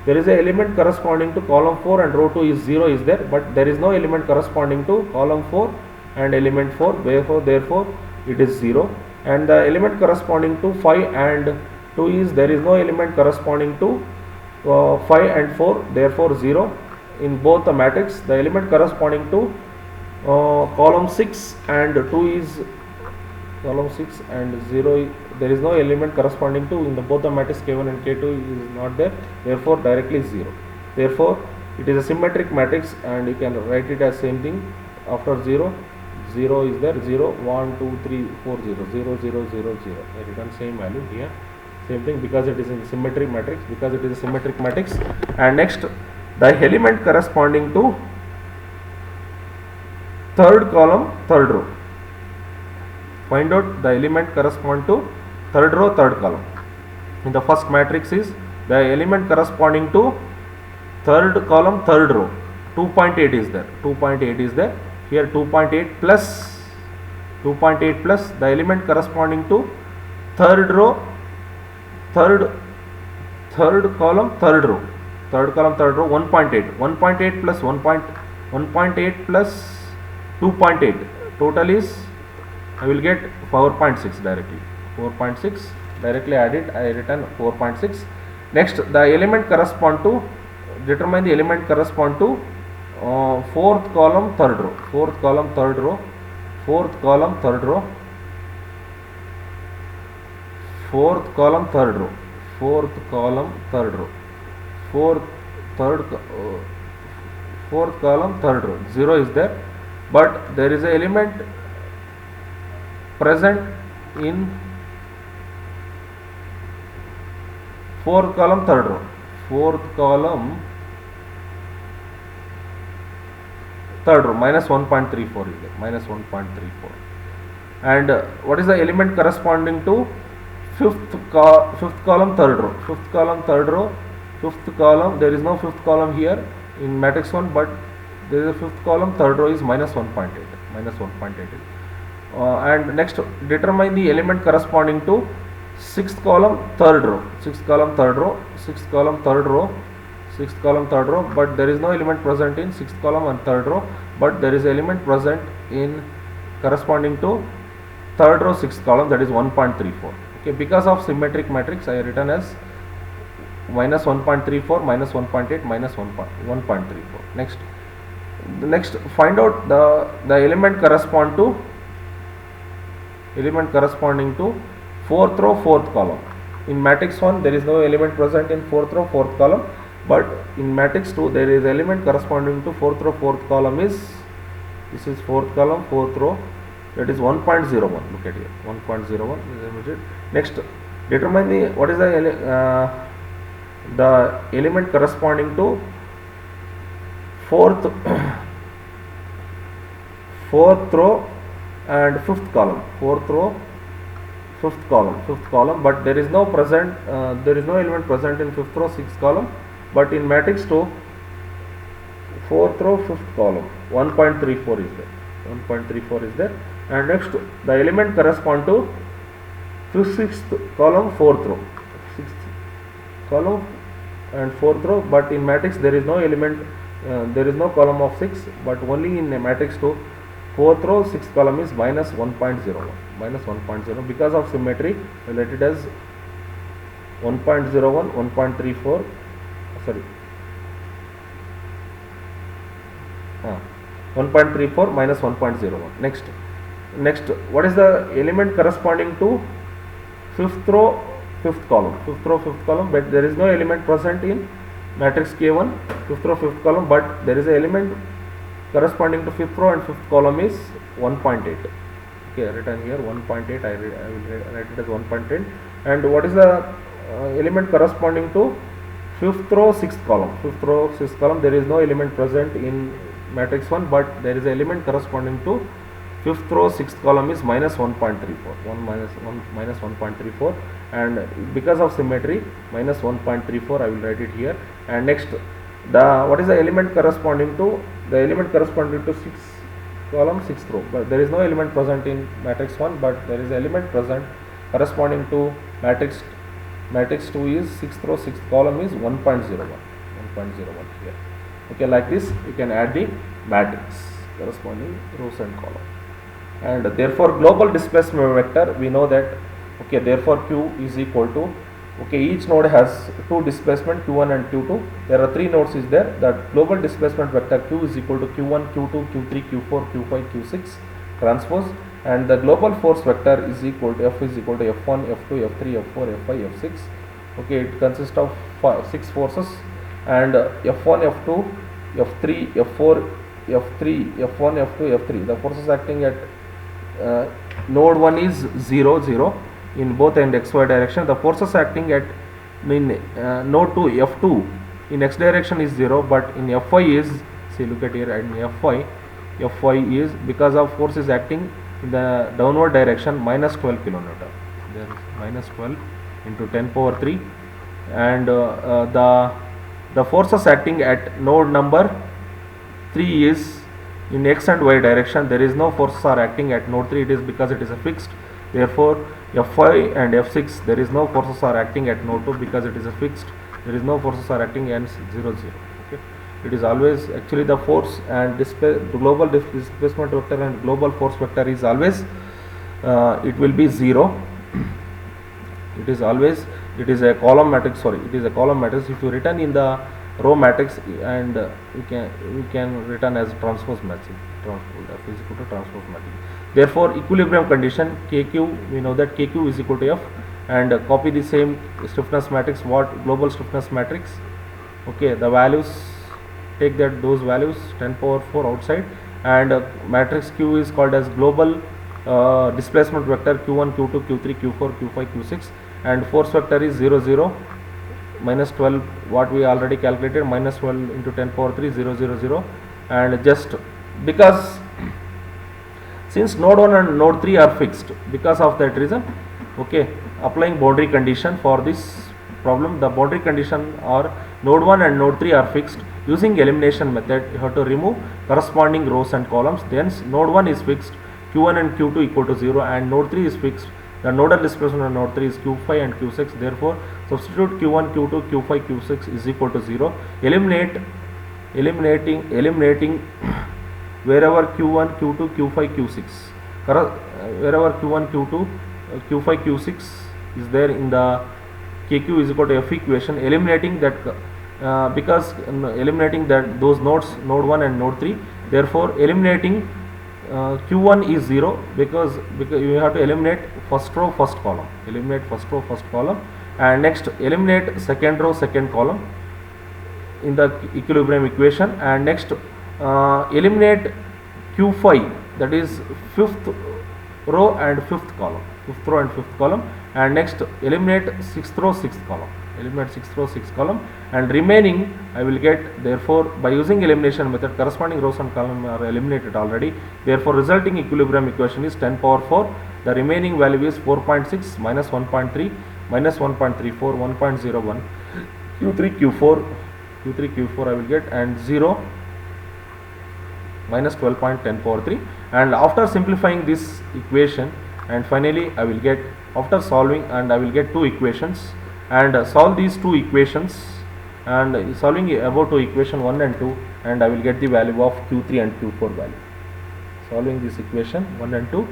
there is an element corresponding to column 4 and row 2 is 0 is there, but there is no element corresponding to column 4 and element 4, therefore it is 0. And the element corresponding to 5 and 2 is, there is no element corresponding to 5 and 4, therefore 0. In both the matrix, the element corresponding to column 6 and 2 is column 6 and 0, there is no element corresponding to in the both the matrix K1 and K2 is not there, therefore directly 0. Therefore it is a symmetric matrix, and you can write it as same thing. After 0, 0 is there, 0 1 2 3 4 0 0 0 0 0, I written same value here, same thing, because it is in symmetric matrix, because it is a symmetric matrix. And next, the element corresponding to third column third row, find out the element correspond to third row third column. In the first matrix is the element corresponding to third column third row, 2.8 is there, 2.8 is there here, 2.8 plus the element corresponding to third row third column third row, 1.8 plus 1.8 plus 2.8, total is, I will get 4.6 directly, 4.6 directly add it, I written 4.6. Next, the element correspond to, determine the element correspond to fourth column third row, fourth column third row, fourth column third row, fourth column third row, fourth column third row, fourth column third row, 0 is there, but there is an element present in fourth column third row, fourth column third row, minus 1.34 is there, minus 1.34. And what is the element corresponding to fifth column third row, fifth column third row, fifth column, there is no fifth column here in matrix 1, but there is a fifth column third row is minus 1.8, minus 1.8. And next, determine the element corresponding to sixth column third row, sixth column third row, sixth column third row, sixth column third row, but there is no element present in sixth column and third row, but there is element present in corresponding to third row sixth column, that is 1.34. Okay, because of symmetric matrix I written as minus 1.34 minus 1.8 minus 1.34. Next, find out the element corresponding to fourth row fourth column. In matrix 1 there is no element present in fourth row fourth column, but in matrix 2 there is element corresponding to fourth row fourth column is, this is fourth column fourth row, that is 1.01. look at here, 1.01. Next, determine the what is the element corresponding to fourth row and fifth column, fourth row fifth column, but there is no element present in fifth row sixth column, but in matrix 2 fourth row fifth column 1.34 is there, 1.34 is there. And next, the element correspond to sixth column, fourth row, sixth column and fourth row, but in matrix there is no element, there is no column of 6, but only in a matrix 2, fourth row, sixth column is minus 1.01, minus 1.0. Because of symmetry, we'll let it as 1.01, 1.34, sorry, 1.34 minus 1.01. Next, what is the element corresponding to fifth row, fifth column? Fifth row, fifth column, but there is no element present in matrix K1, fifth row, fifth column, but there is an element corresponding to fifth row and fifth column is 1.8. Okay, written here 1.8. I will write it as 1.8. And what is the element corresponding to fifth row, sixth column? Fifth row, sixth column, there is no element present in matrix 1, but there is an element corresponding to fifth row, sixth column is minus 1.34, minus 1.34, and because of symmetry, minus 1.34, I will write it here. And next, what is the element corresponding to? The element corresponding to sixth column, sixth row, but there is no element present in matrix 1, but there is an element present corresponding to matrix 2 is sixth row, sixth column is 1.01 here. Okay, like this you can add the matrix corresponding rows and column. And therefore global displacement vector, we know that, okay, therefore Q is equal to, okay, each node has two displacement Q1 and Q2. There are three nodes is there. That global displacement vector Q is equal to Q1, Q2, Q3, Q4, Q5, Q6 transpose, and the global force vector is equal to F is equal to F1, F2, F3, F4, F5, F6. Okay, it consists of 6 forces, and F1, F2, F3, F4, F3, F1, F2, F3. The forces acting at node 1 is 0, 0 in both and xy direction. The forces acting at node 2, F2 in x direction is 0, but in Fy is, see, look at here, in Fy is, because of force is acting in the downward direction, minus 12 kilonewton. There is minus 12 into 10 power 3, and the forces acting at node number 3 is in x and y direction. There is no forces are acting at node 3, it is because it is a fixed. Therefore F5 and F6, there is no forces are acting at node 2 because it is a fixed. There is no forces are acting, and 0, 0. Okay, it is always, actually the force and global displacement vector and global force vector is always it will be 0. It is always, it is a column matrix, sorry, it is a column matrix. If you written in the row matrix, and we can written as transpose matching, F is equal to transpose matching. Therefore equilibrium condition KQ, we know that KQ is equal to F, and copy the same stiffness matrix, what global stiffness matrix. Okay, the values, take that those values 10 power 4 outside, and matrix Q is called as global displacement vector Q1, Q2, Q3, Q4, Q5, Q6, and force vector is 0, 0, minus 12, what we already calculated, minus 12 into 10 power 3, 0, 0, 0, and just because since node 1 and node 3 are fixed, because of that reason, okay, applying boundary condition for this problem, the boundary condition are node 1 and node 3 are fixed. Using elimination method, you have to remove corresponding rows and columns. Then node 1 is fixed, Q1 and Q2 equal to 0, and node 3 is fixed. The nodal displacement of node 3 is Q5 and Q6. Therefore substitute Q1, Q2, Q5, Q6 is equal to 0. Eliminating wherever Q1, Q2, Q5, Q6, wherever Q1, Q2, Q5, Q6 is there in the KQ is equal to F equation, eliminating that because eliminating that those nodes, node 1 and node 3. Therefore eliminating Q1 is 0, because you have to eliminate first row, first column, eliminate first row, first column, and next eliminate second row, second column in the equilibrium equation, and next eliminate Q5, that is fifth row and fifth column, and next eliminate sixth row, sixth column, and remaining I will get, therefore by using elimination method, corresponding rows and column are eliminated already. Therefore resulting equilibrium equation is 10 power 4. The remaining value is 4.6 minus 1.3 minus 1.34, 1.01, Q3, Q4 I will get, and 0 minus 12.10 power 3, and after simplifying this equation, and finally I will get After solving, and I will get two equations, and solve these two equations, and solving above two equation 1 and 2, and I will get the value of Q3 and Q4 value. Solving this equation 1 and 2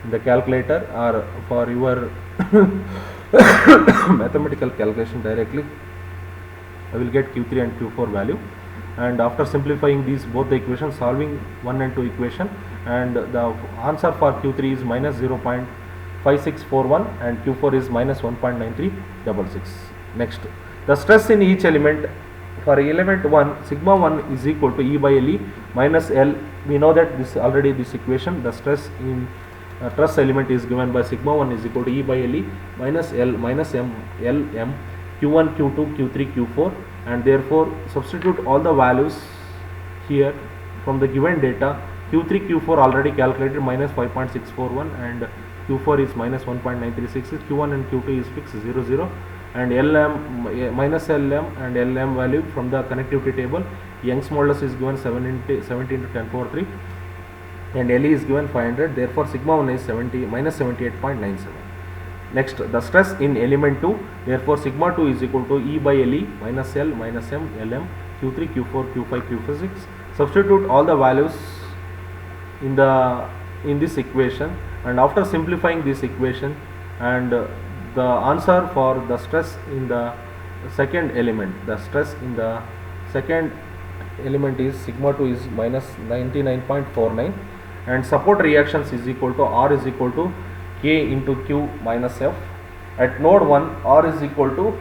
in the calculator or for your mathematical calculation directly, I will get Q3 and Q4 value. And after simplifying these both the equations, solving 1 and 2 equation, and the answer for Q3 is minus 0.5641 and Q4 is minus 1.9366. Next, the stress in each element. For element 1, sigma 1 is equal to E by LE minus L. We know that this already this equation, the stress in truss element is given by sigma 1 is equal to E by LE minus L minus M L M Q1 Q2 Q3 Q4, and therefore substitute all the values here from the given data. Q3 Q4 already calculated, minus 5.641 and Q4 is minus 1.936. Q1 and Q2 is fixed 0 0, and LM minus LM and LM value from the connectivity table. Young's modulus is given 17 to 10 power 3 and LE is given 500. Therefore sigma 1 is 70 minus 78.97. Next, the stress in element 2. Therefore sigma 2 is equal to E by LE minus L minus M LM Q3 Q4 Q5 Q6. Substitute all the values in this equation, and after simplifying this equation, and the answer for the stress in the second element, the stress in the second element is sigma 2 is minus 99.49, and support reactions is equal to R is equal to K into Q minus F. At node 1, R is equal to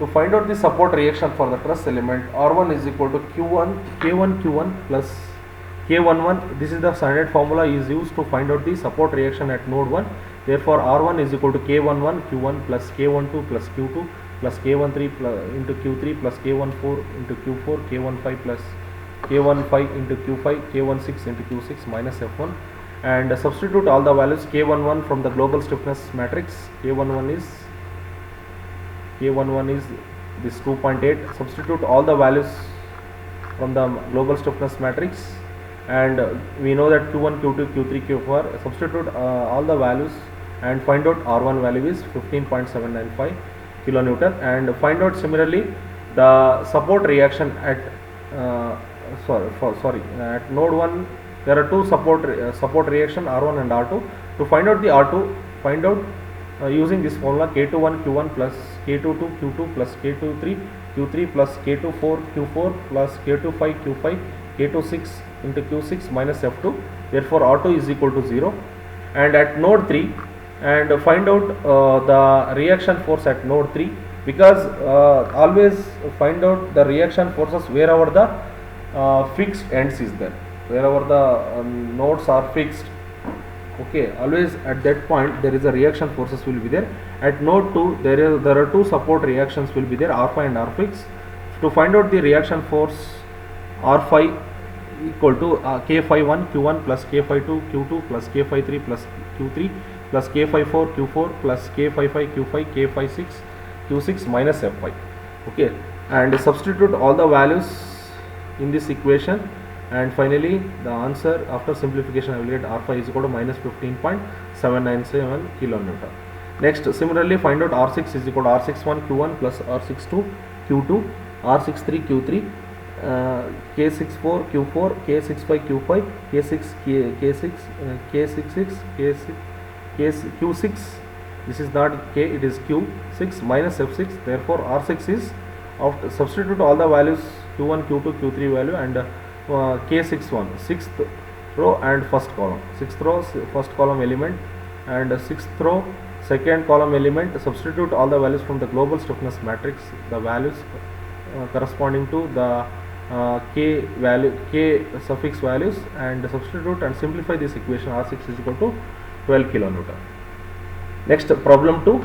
find out the support reaction for the truss element, R1 is equal to K1 plus K11. This is the standard formula is used to find out the support reaction at node 1. Therefore R1 is equal to K11 Q1 plus K12 plus Q2 plus K13 into Q3 plus K14 into Q4, K15 plus K15 into Q5, K16 into Q6 minus F1, and substitute all the values. K11 from the global stiffness matrix, K11 is this 2.8. Substitute all the values from the global stiffness matrix, and we know that Q1 Q2 Q3 Q4. Substitute all the values and find out R1 value is 15.795 kilonewton, and find out similarly the support reaction at at node 1. There are two support reaction R1 and R2. To find out the R2, find out using this formula K21 Q1 plus K22 Q2 plus K23 Q3 plus K24 Q4 plus K25 Q5 K26 into Q6 minus F2. Therefore R2 is equal to 0. And at node 3, and find out the reaction force at node 3, because always find out the reaction forces wherever the fixed ends is there, wherever the nodes are fixed. Okay, always at that point there is a reaction forces will be there. At node 2 there are two support reactions will be there, R5 and R6. To find out the reaction force, R5 equal to K51 Q1 plus K52 Q2 plus K53 plus Q3 plus K54 Q4 plus K55 Q5 K56 Q6 minus F5. Okay, and substitute all the values in this equation, and finally the answer after simplification I will get R5 is equal to minus 15.797 kilonewton. Next, similarly find out R6 is equal to R61 Q1 plus R62 Q2 R63 Q3 K64 Q4 K65 Q5 K66 Q6. This is not K, it is Q6 minus F6. Therefore R6 is after substitute all the values Q1 Q2 Q3 value, and K61 sixth row and first column, sixth row first column element, and sixth row second column element. Substitute all the values from the global stiffness matrix, the values corresponding to the K value, K suffix values, and substitute and simplify this equation. R6 is equal to 12 kilonewton. Next, problem 2.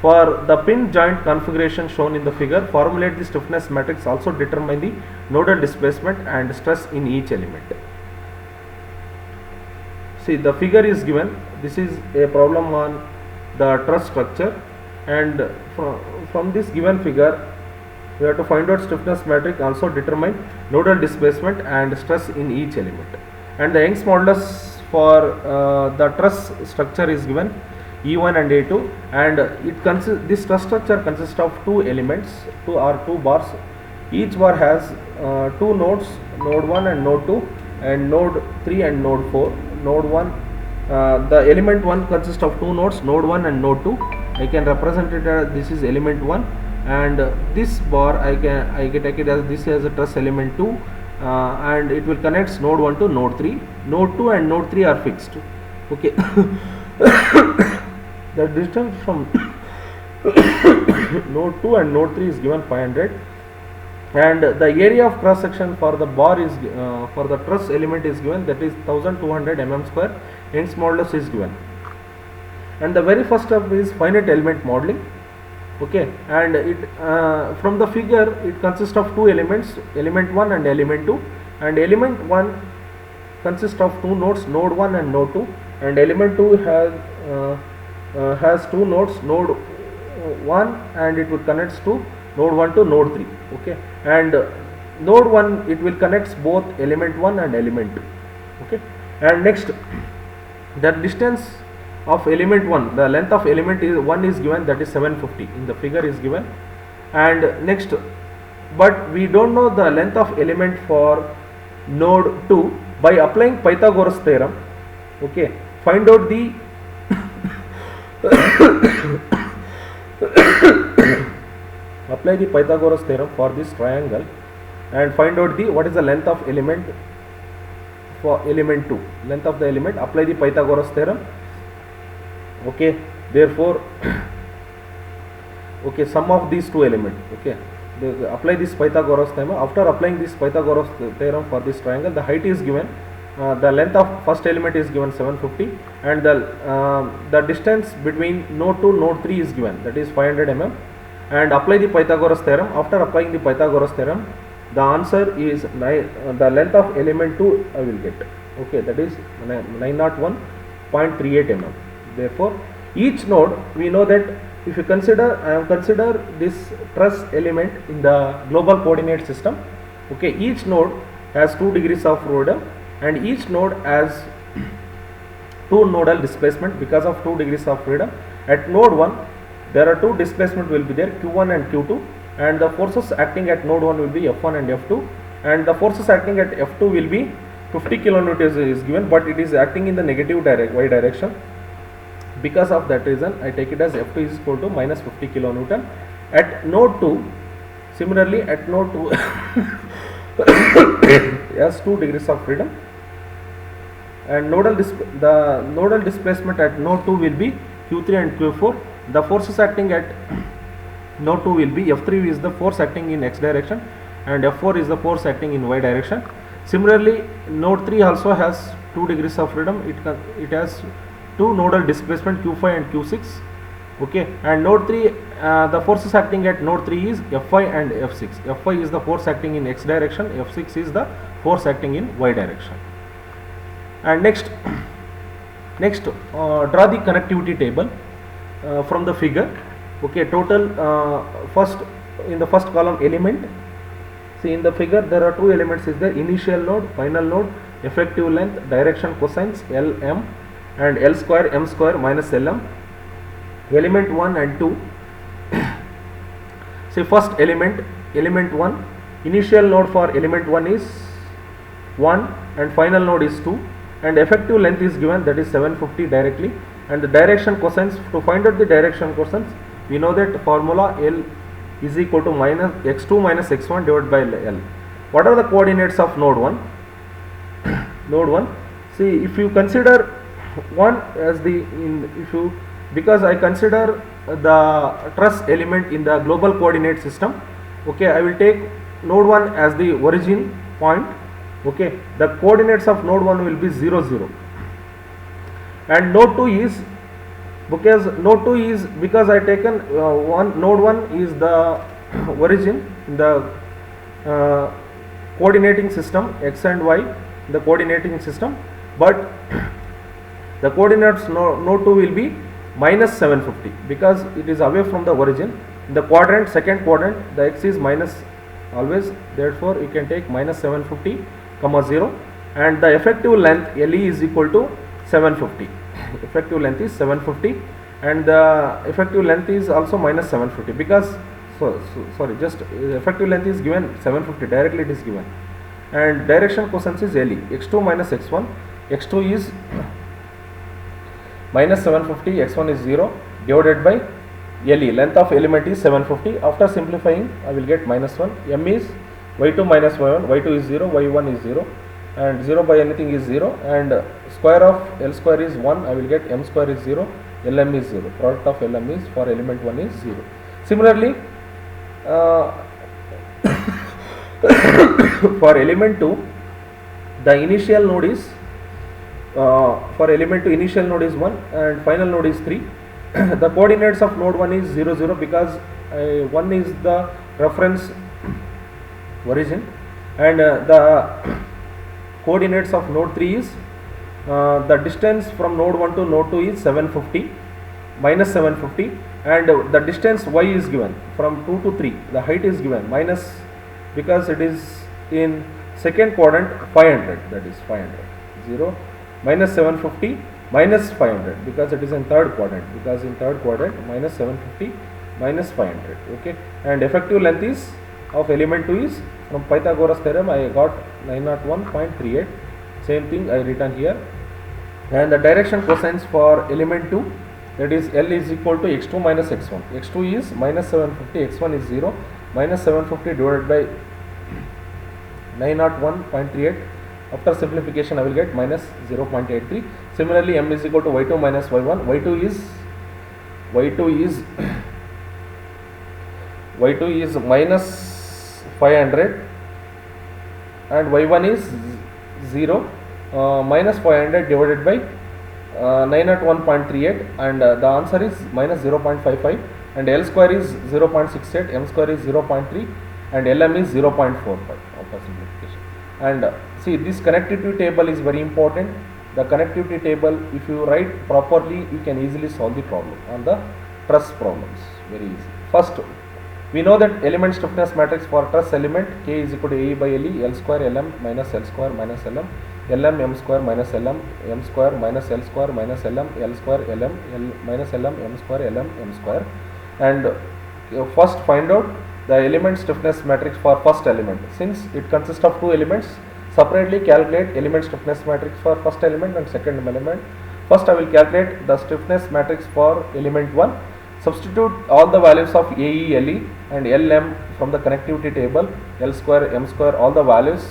For the pin joint configuration shown in the figure, formulate the stiffness matrix. Also determine the nodal displacement and stress in each element. See, the figure is given. This is a problem on the truss structure, and from this given figure we have to find out stiffness matrix, also determine nodal displacement and stress in each element. And the Young's modulus for the truss structure is given. E1 and A2, and this truss structure consists of two elements, two bars. Each bar has two nodes, node 1 and node 2, and node 3 and node 4. Node 1, the element 1 consists of two nodes, node 1 and node 2. I can represent it as this is element 1, and this bar I can take it as this as a truss element 2, and it will connect node 1 to node 3. Node 2 and node 3 are fixed. Okay. The distance from node 2 and node 3 is given 500, and the area of cross section for the bar is for the truss element is given, that is 1200 mm square. Young's modulus is given, and the very first step is finite element modeling. Okay, and it from the figure it consists of two elements, element 1 and element 2, and element 1 consists of two nodes, node 1 and node 2, and element 2 has two nodes, node 1, and it will connect to node 1 to node 3. Okay, and node 1 it will connect both element 1 and element 2. Okay, and next the distance of element 1, the length of element 1 is given, that is 750 in the figure is given. And next, but we don't know the length of element for node 2. By applying Pythagoras theorem, okay, find out the apply the Pythagoras theorem for this triangle and find out the what is the length of element for element 2, length of the element. Apply the Pythagoras theorem. Okay, therefore okay, sum of these two elements. Okay, apply this Pythagoras theorem. After applying this Pythagoras theorem for this triangle, the height is given, the length of first element is given 750, and the distance between node 2 node 3 is given, that is 500 mm, and apply the Pythagoras theorem. After applying the Pythagoras theorem, the answer is the length of element 2 I will get. Okay, that is 901.38 mm. Therefore, each node, we know that if you consider this truss element in the global coordinate system, okay, each node has 2 degrees of freedom, and each node has 2 nodal displacement because of 2 degrees of freedom. At node 1, there are 2 displacement will be there, Q1 and Q2, and the forces acting at node 1 will be F1 and F2, and the forces acting at F2 will be 50 kilonewtons is given, but it is acting in the negative y direction. Because of that reason, I take it as F2 is equal to minus 50 kilonewton. At node 2, similarly at node 2 has 2 degrees of freedom, and the nodal displacement at node 2 will be Q3 and Q4. The forces acting at node 2 will be F3 is the force acting in x direction, and F4 is the force acting in y direction. Similarly, node 3 also has 2 degrees of freedom. It has 2 nodal displacement Q5 and Q6. Okay, and node 3, the forces acting at node 3 is F5 and F6. F5 is the force acting in x direction, F6 is the force acting in y direction. And next draw the connectivity table from the figure. Okay, total first in the first column element. See, in the figure there are 2 elements is there, initial node, final node, effective length, direction cosines Lm, and L square m square minus Lm. Element 1 and 2. Say first element 1, initial node for element 1 is 1 and final node is 2, and effective length is given, that is 750 directly, and the direction cosines. To find out the direction cosines, we know that formula L is equal to minus x2 minus x1 divided by L. What are the coordinates of node 1? Node 1, see, if you consider 1 as because I consider the truss element in the global coordinate system, okay, I will take node 1 as the origin point. Okay, the coordinates of node 1 will be 0 0, and node 2 is because I taken node 1 is the origin in the coordinating system x and y, the coordinating system, but the coordinates node 2 will be minus 750 because it is away from the origin. In the quadrant, second quadrant, the x is minus always, therefore you can take minus 750 comma 0, and the effective length LE is equal to 750. Effective length is 750, and the effective length is also minus 750, because sorry, just effective length is given 750, directly it is given, and direction cosine is LE, x2 minus x1, x2 is minus 750, x1 is 0, divided by LE, length of element is 750. After simplifying, I will get minus 1. M is y2 minus y1, y2 is 0, y1 is 0, and 0 by anything is 0, and square of L square is 1, I will get M square is 0, Lm is 0, product of Lm is for element 1 is 0. Similarly, for element 2, the initial node is for element 2 initial node is 1 and final node is 3. The coordinates of node 1 is 0 0, because 1 is the reference origin, and the coordinates of node 3 is the distance from node 1 to node 2 is 750, minus 750, and the distance y is given from 2 to 3, the height is given minus, because it is in second quadrant 500, that is 500, 0, minus 750, minus 500, because it is in third quadrant, because in third quadrant minus 750, minus 500, okay. And effective length is of element 2 is, from Pythagoras theorem I got 901.38, same thing I written here. And the direction cosines for element 2, that is L is equal to x2 minus x1, x2 is minus 750, x1 is 0, minus 750 divided by 901.38. After simplification I will get minus 0.83. Similarly, M is equal to y2 minus y1, y2 is minus 500 and y1 is 0, minus 500 divided by 901.38, and the answer is minus 0.55, and L square is 0.68, M square is 0.3, and Lm is 0.45 after simplification. And see, this connectivity table is very important. The connectivity table, if you write properly, you can easily solve the problem on the truss problems, very easy. First, we know that element stiffness matrix for truss element K is equal to AE by LE, L square Lm minus L square minus Lm, Lm M square minus Lm, M square minus L square minus Lm, L square Lm, L minus Lm, M square Lm, M square. And first find out the element stiffness matrix for first element. Since it consists of two elements, separately calculate element stiffness matrix for first element and second element. First I will calculate the stiffness matrix for element 1. Substitute all the values of AE, LE and Lm from the connectivity table, L square, M square, all the values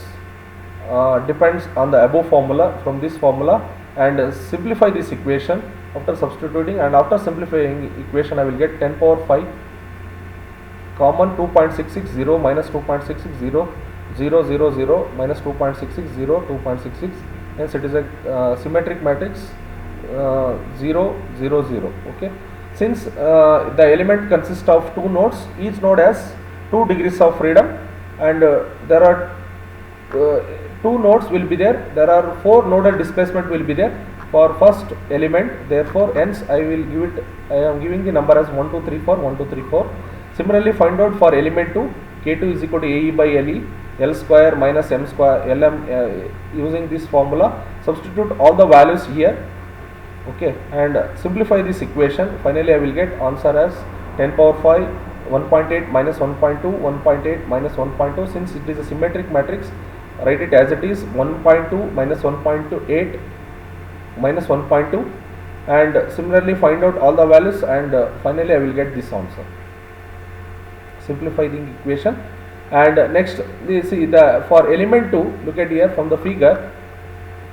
depends on the above formula, from this formula, and simplify this equation after substituting. And after simplifying equation I will get 10 power 5 common 2.660 minus 2.660 0 0 0 minus 2.660 2.66, hence it is a symmetric matrix 0 0 0, okay. Since the element consists of two nodes, each node has 2 degrees of freedom, and there are 2 nodes will be there, there are 4 nodal displacement will be there for first element, therefore hence I will give it, I am giving the number as 1 2 3 4 1 2 3 4. Similarly, find out for element 2, K2 is equal to AE by LE, L square minus M square Lm, using this formula, substitute all the values here, okay, and simplify this equation. Finally I will get answer as 10 power 5 1.8 minus 1.2 1.8 minus 1.2. Since it is a symmetric matrix, write it as it is 1.2 minus 1.28 minus 1.2, and similarly find out all the values, and finally I will get this answer. Simplify the equation. And next, you see the for element 2, look at here from the figure,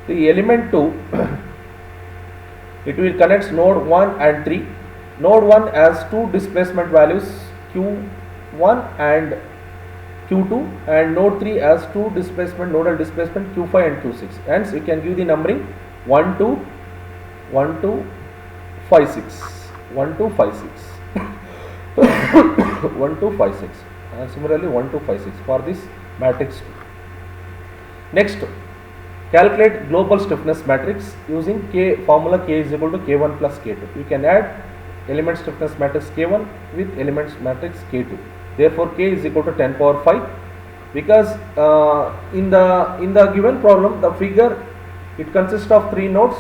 the element 2 it will connect node 1 and 3. Node 1 has 2 displacement values Q1 and Q2, and node 3 has 2 displacement, nodal displacement Q5 and Q6. Hence you can give the numbering 1 2 1 2 5 6 1 2 5 6 1 2 5 6, similarly 1 2 5 6 for this matrix 2. Next, calculate global stiffness matrix using K formula. K is equal to K1 plus K2. You can add element stiffness matrix K1 with elements matrix K2. Therefore K is equal to 10 power 5, because in the given problem the figure, it consists of 3 nodes.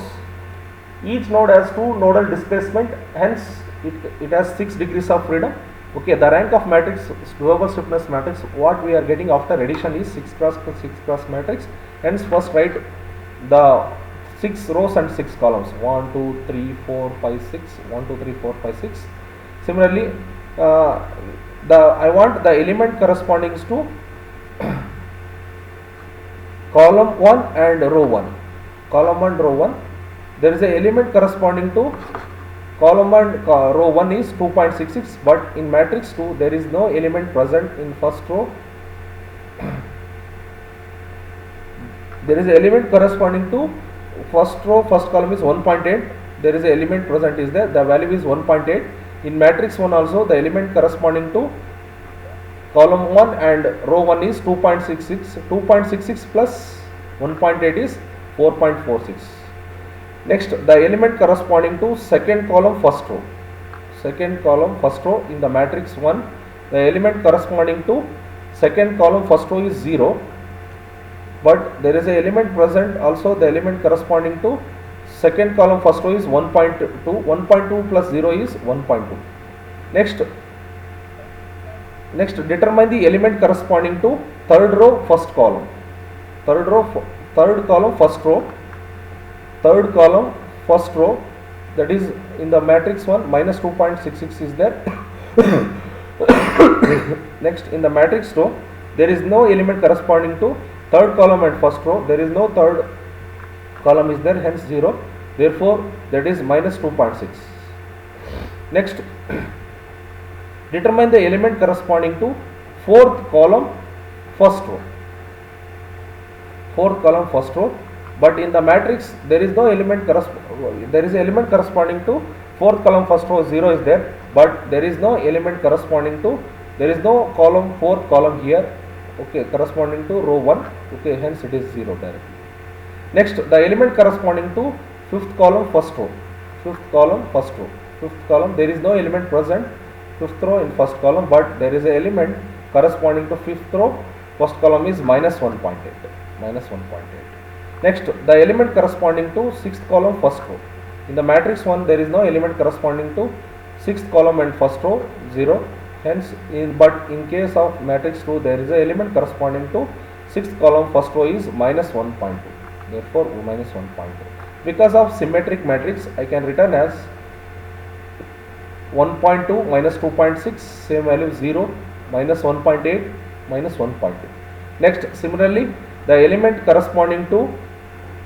Each node has 2 nodal displacement, hence it has 6 degrees of freedom. Okay, the rank of matrix, Weber stiffness matrix, what we are getting after addition is 6 cross 6 cross matrix. Hence first write the 6 rows and 6 columns, 1 2 3 4 5 6, 1 2 3 4 5 6. Similarly, I want the element corresponding to column 1 and row 1. Column 1, row 1. There is a element corresponding to column 1, row 1 is 2.66, but in matrix 2 there is no element present in first row. There is an element corresponding to first row, first column is 1.8. There is an element present is there, the value is 1.8. In matrix 1 also the element corresponding to column 1 and row 1 is 2.66. 2.66 plus 1.8 is 4.46. Next, the element corresponding to second column first row. Second column first row in the matrix 1, the element corresponding to second column first row is 0, but there is an element present also, the element corresponding to second column first row is 1.2. 1.2 plus 0 is 1.2. Next determine the element corresponding to third row first column. Third column first row. Third column first row, that is in the matrix 1 minus 2.66 is there. Next, in the matrix 2 there is no element corresponding to third column and first row. There is no third column is there, hence 0. Therefore, that is minus 2.6. Next, determine the element corresponding to fourth column first row. Fourth column first row, but in the matrix there is no element there is element corresponding to fourth column first row, 0 is there, but there is no element corresponding to, there is no column, fourth column here, okay, corresponding to row 1, okay, hence it is 0 directly. Next, the element corresponding to fifth column first row. Fifth column first row. Fifth column, there is no element present fifth row in first column, but there is an element corresponding to fifth row. First column is minus 1.8. Minus 1.8. Next, the element corresponding to sixth column first row. In the matrix 1 there is no element corresponding to sixth column and first row, 0. Hence, but in case of matrix 2 there is an element corresponding to sixth column first row is minus 1.2. Therefore, minus 1.2. Because of symmetric matrix, I can written as 1.2 minus 2.6, same value 0, minus 1.8, minus 1.2. Next, similarly, the element corresponding to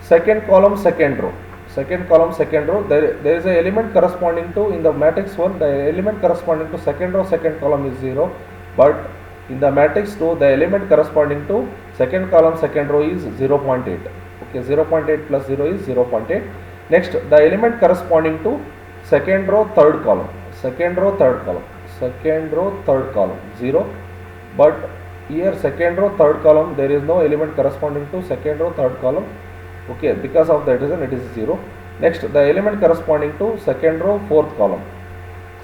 second column second row. Second column second row, there is an element corresponding to, in the matrix 1 the element corresponding to second row second column is 0, but in the matrix 2 the element corresponding to second column second row is 0.8. Okay, 0.8 plus 0 is 0.8. Next, the element corresponding to second row third column. Second row third column. Second row third column 0, but here second row third column there is no element corresponding to second row third column. Okay, because of that reason it is 0. Next, the element corresponding to second row fourth column.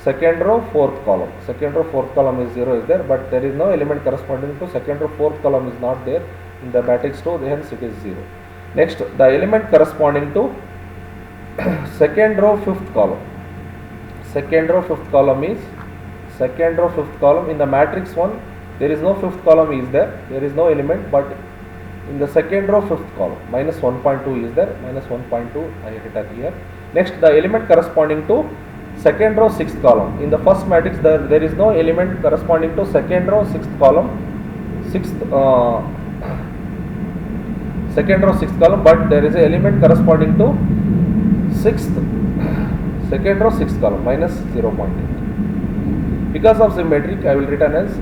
Second row fourth column. Second row fourth column is 0 is there, but there is no element corresponding to second row fourth column is not there in the matrix 2, hence it is 0. Next, the element corresponding to second row fifth column. Second row fifth column is second row fifth column in the matrix 1 there is no fifth column is there, there is no element, but in the second row fifth column minus 1.2 is there, minus 1.2 I written here. Next, the element corresponding to second row sixth column. In the first matrix there is no element corresponding to second row sixth column, second row sixth column, but there is an element corresponding to second row sixth column minus 0.8. Because of symmetric, I will written as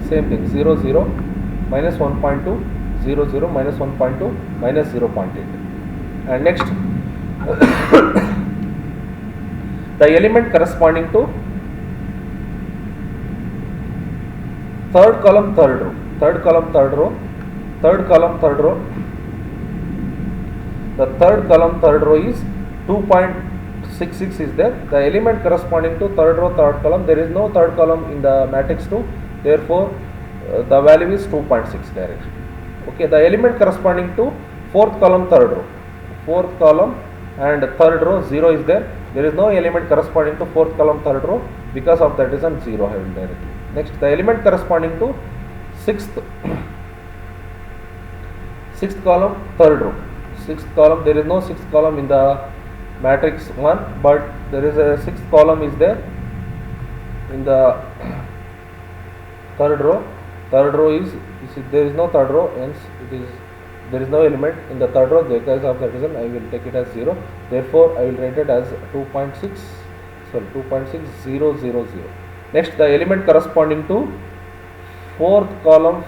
same thing, 0 0 minus 1.2 0 0 minus 1.2 minus 0.8. And next, the element corresponding to third column third row. Third column third row. Third column third row. The third column third row is 2.66 is there. The element corresponding to third row third column, there is no third column in the matrix 2, therefore the value is 2.6 directly. Okay, the element corresponding to fourth column third row. Fourth column and third row 0 is there. There is no element corresponding to fourth column third row, because of that reason 0 I will directly. Next, the element corresponding to sixth column third row. Sixth column, there is no sixth column in the matrix 1, but there is a sixth column is there in the third row. Third row is, there is no third row, hence there is no element in the third row. Because of that reason I will take it as 0. Therefore I will write it as 2.6000. Next, the element corresponding to fourth column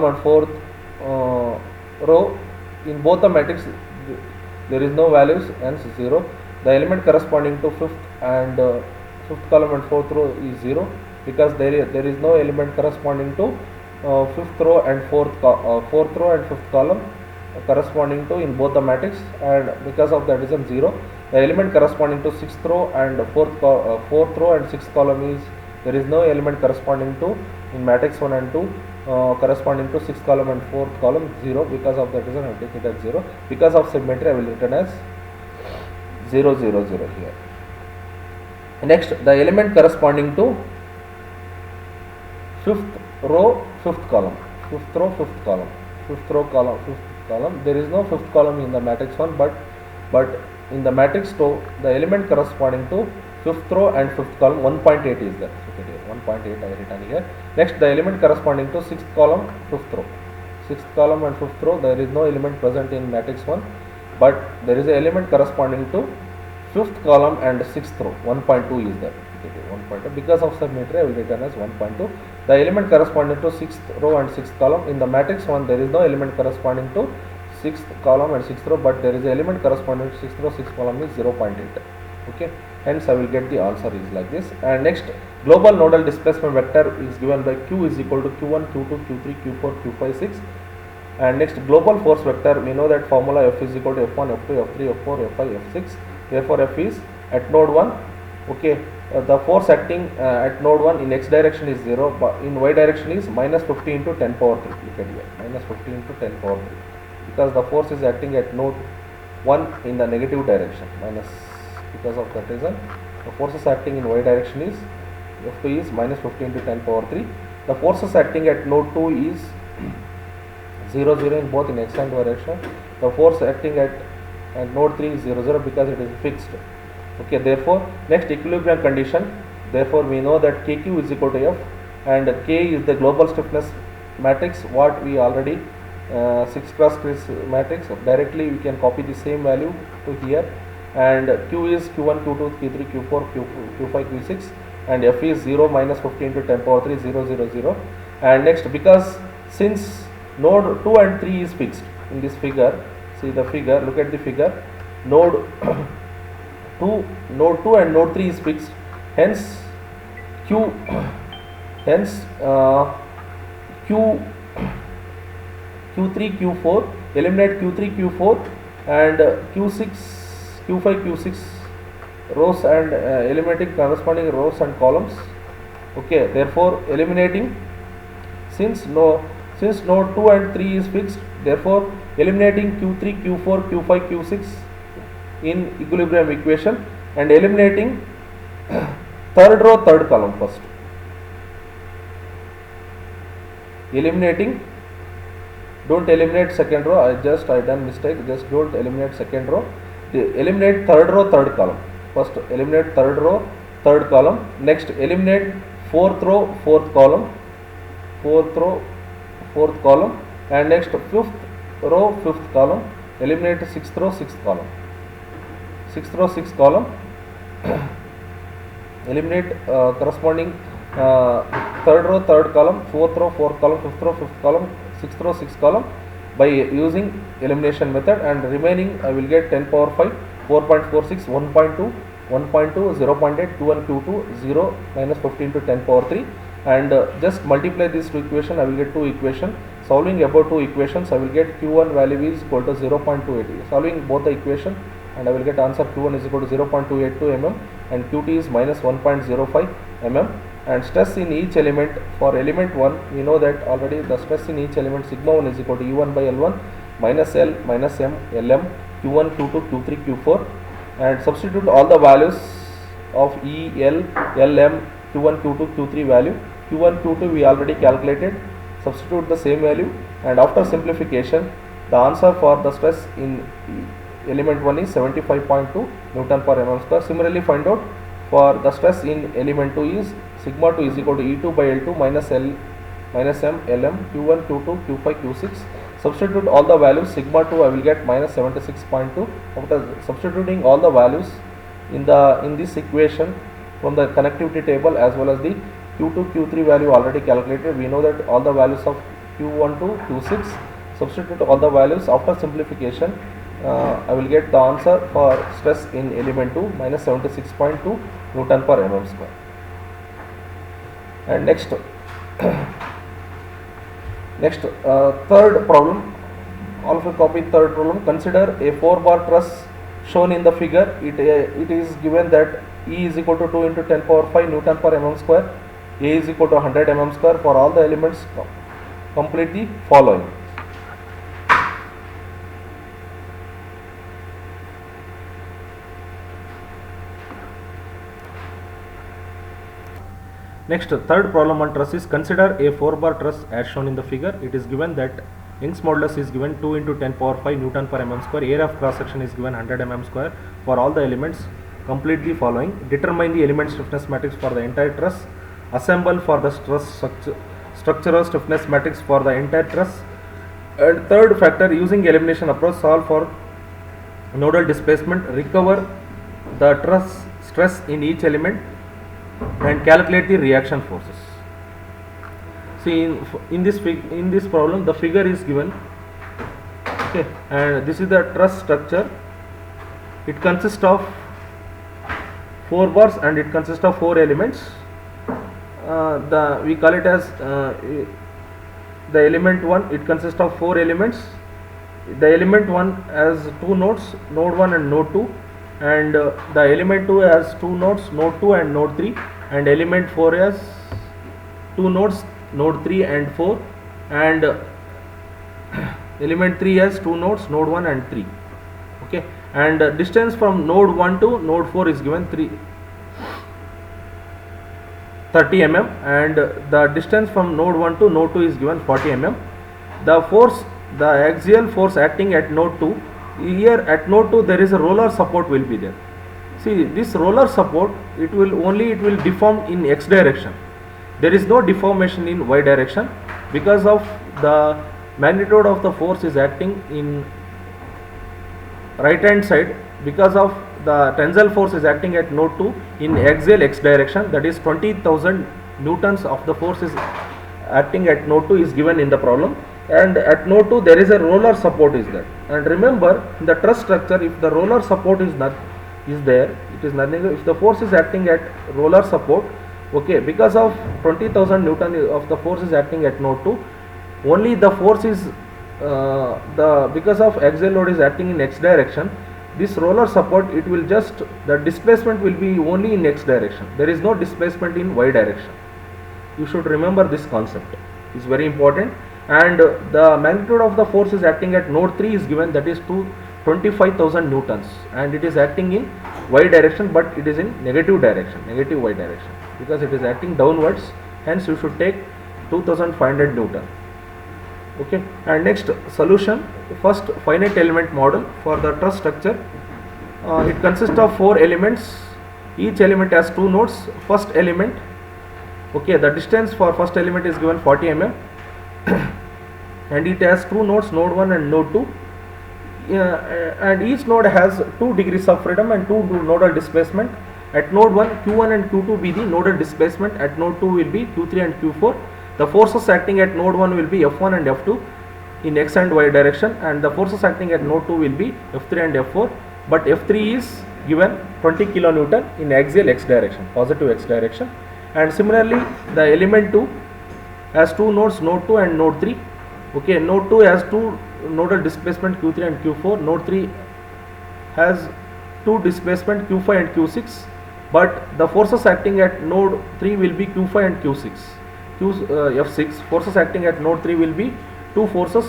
and fourth row, in both the matrix there is no values, hence 0. The element corresponding to fifth column and fourth row is 0, because there is no element corresponding to fifth row and fourth row and fifth column corresponding to in both the matrix, and because of that reason 0. The element corresponding to sixth row and fourth row and sixth column is, there is no element corresponding to in matrix 1 and 2 corresponding to sixth column and fourth column, 0. Because of that reason I will take it as 0. Because of symmetry I will write it as 0 0 0 here. Next, the element corresponding to fifth row fifth column, there is no fifth column in the matrix 1, but in the matrix 2 the element corresponding to fifth row and fifth column 1.8 is there. Okay, 1.8 I written here. Next, the element corresponding to sixth column fifth row, there is no element present in matrix 1, but there is an element corresponding to fifth column and sixth row, 1.2 is there. Okay, 1.2. Because of symmetry I will written as 1.2. The element corresponding to sixth row and sixth column, in the matrix 1 there is no element corresponding to sixth column and sixth row, but there is an element corresponding to sixth row sixth column is 0.8. Okay, hence I will get the answer is like this. And next, global nodal displacement vector is given by Q is equal to Q1, Q2, Q3, Q4, Q5, 6. And next, global force vector, we know that formula F is equal to F1, F2, F3, F4, F5, F6. Therefore F is at node 1. Okay, the force acting at node 1 in x direction is 0, but in y direction is minus 50 into 10 power 3. Look at here, minus 50 into 10 power 3, because the force is acting at node 1 in the negative direction, minus. Because of that reason the forces acting in y direction is F2 is minus 50 into 10 power 3. The forces acting at node 2 is 0 0 in both in x and y direction. The force acting at node 3 is 0 0, because it is fixed. Okay, therefore next, equilibrium condition. Therefore we know that KQ is equal to F, and K is the global stiffness matrix, what we already 6 cross 6 matrix. Directly we can copy the same value to here, and Q is Q1, Q2, Q3, Q4, Q5, Q6, and F is 0 minus 50 into 10 power 3, 0 0 0. And next, because since node 2 and 3 is fixed in this figure, see the figure, look at the figure, node 2 and node 3 is fixed, hence Q3, Q4, eliminate Q3, Q4 and Q6, Q5, Q6 rows, and eliminating corresponding rows and columns. Okay, therefore eliminating, since node 2 and 3 is fixed, therefore eliminating Q3, Q4, Q5, Q6 in equilibrium equation, and eliminating third row third column first. Eliminating, don't eliminate second row, I done mistake, just don't eliminate second row, eliminate third row third column first. Eliminate third row third column. Next, eliminate fourth row fourth column, and next fifth row fifth column. Eliminate sixth row sixth column, eliminate corresponding third row third column, fourth row fourth column, fifth row fifth column, sixth row sixth column by using elimination method, and remaining I will get 10 power 5, 4.46, 1.2, 1.2, 0.8, 2 and Q2, 0 minus 15 to 10 power 3, and just multiply these two equations, I will get two equations. Solving above two equations, I will get Q1 value is equal to 0.28. Solving both the equation, and I will get answer Q1 is equal to 0.282 mm and Q2 is minus 1.05 mm. And stress in each element, for element 1 we know that already the stress in each element sigma 1 is equal to E1 by L1, minus L, minus M, Lm, Q1, Q2, Q3, Q4, and substitute all the values of E, L, Lm, Q1, Q2, Q3 value. Q1, Q2 we already calculated. Substitute the same value, and after simplification, the answer for the stress in element 1 is 75.2 Newton per mm square. Similarly, find out for the stress in element 2 is sigma 2 is equal to E2 by L2 minus L minus M Lm Q1 Q2 Q5 Q6. Substitute all the values. Sigma 2 I will get minus 76.2. After substituting all the values in this equation from the connectivity table as well as the Q2 Q3 value already calculated, we know that all the values of Q1 to Q6. Substitute all the values. After simplification, I will get the answer for stress in element 2 minus 76.2 Newton per mm square. And next third problem, all of you copy third problem. Consider a 4-bar truss shown in the figure. It is given that E is equal to 2 into 10 power 5 Newton per mm square, A is equal to 100 mm square. For all the elements, complete the following. Next, third problem on truss is consider a 4-bar truss as shown in the figure. It is given that Young's modulus is given 2 into 10 power 5 Newton per mm square. Area of cross section is given 100 mm square. For all the elements, complete the following. Determine the element stiffness matrix for the entire truss. Assemble for the structural stiffness matrix for the entire truss. And third factor, using elimination approach, solve for nodal displacement. Recover the truss stress in each element and calculate the reaction forces. See, in this problem, the figure is given. Okay, and this is the truss structure. It consists of 4 bars and it consists of 4 elements. We call it as the element 1. It consists of 4 elements. The element 1 has 2 nodes, node 1 and node 2, and the element 2 has 2 nodes, node 2 and node 3, and element 4 has 2 nodes, node 3 and 4, and element 3 has 2 nodes, node 1 and 3. Okay, and distance from node 1 to node 4 is given 30 mm, and the distance from node 1 to node 2 is given 40 mm. The axial force acting at node 2, here at node 2 there is a roller support will be there. See, this roller support, it will deform in x direction. There is no deformation in y direction because of the magnitude of the force is acting in right hand side, because of the tensile force is acting at node 2 in axial x direction, that is 20,000 newtons of the force is acting at node 2 is given in the problem, and at node 2 there is a roller support is there. And remember, in the truss structure, if the roller support is there, it is nothing. If the force is acting at roller support, okay, because of 20,000 newton of the force is acting at node 2, only the force is because of axial load is acting in x direction, this roller support, it will just, the displacement will be only in x direction. There is no displacement in y direction. You should remember this concept. It's very important. And the magnitude of the force is acting at node 3 is given, that is 25,000 newtons, and it is acting in y direction, but it is in negative direction, negative y direction, because it is acting downwards. Hence you should take 2500 newton. Okay, and next, solution. First, finite element model for the truss structure. It consists of 4 elements. Each element has 2 nodes. First element, okay, the distance for first element is given 40 mm and it has 2 nodes, node 1 and node 2, and each node has 2 degrees of freedom and 2 nodal displacement. At node 1, Q1 and Q2 be the nodal displacement. At node 2 will be Q3 and Q4. The forces acting at node 1 will be F1 and F2 in x and y direction, and the forces acting at node 2 will be F3 and F4, but F3 is given 20 kilonewton in axial x direction, positive x direction. And similarly, the element 2 has 2 nodes, node 2 and node 3. Okay, node 2 has 2 nodal displacement Q3 and Q4. Node 3 has 2 displacement Q5 and Q6, but the forces acting at node 3 will be Q5 and Q6. F6 forces acting at node 3 will be 2 forces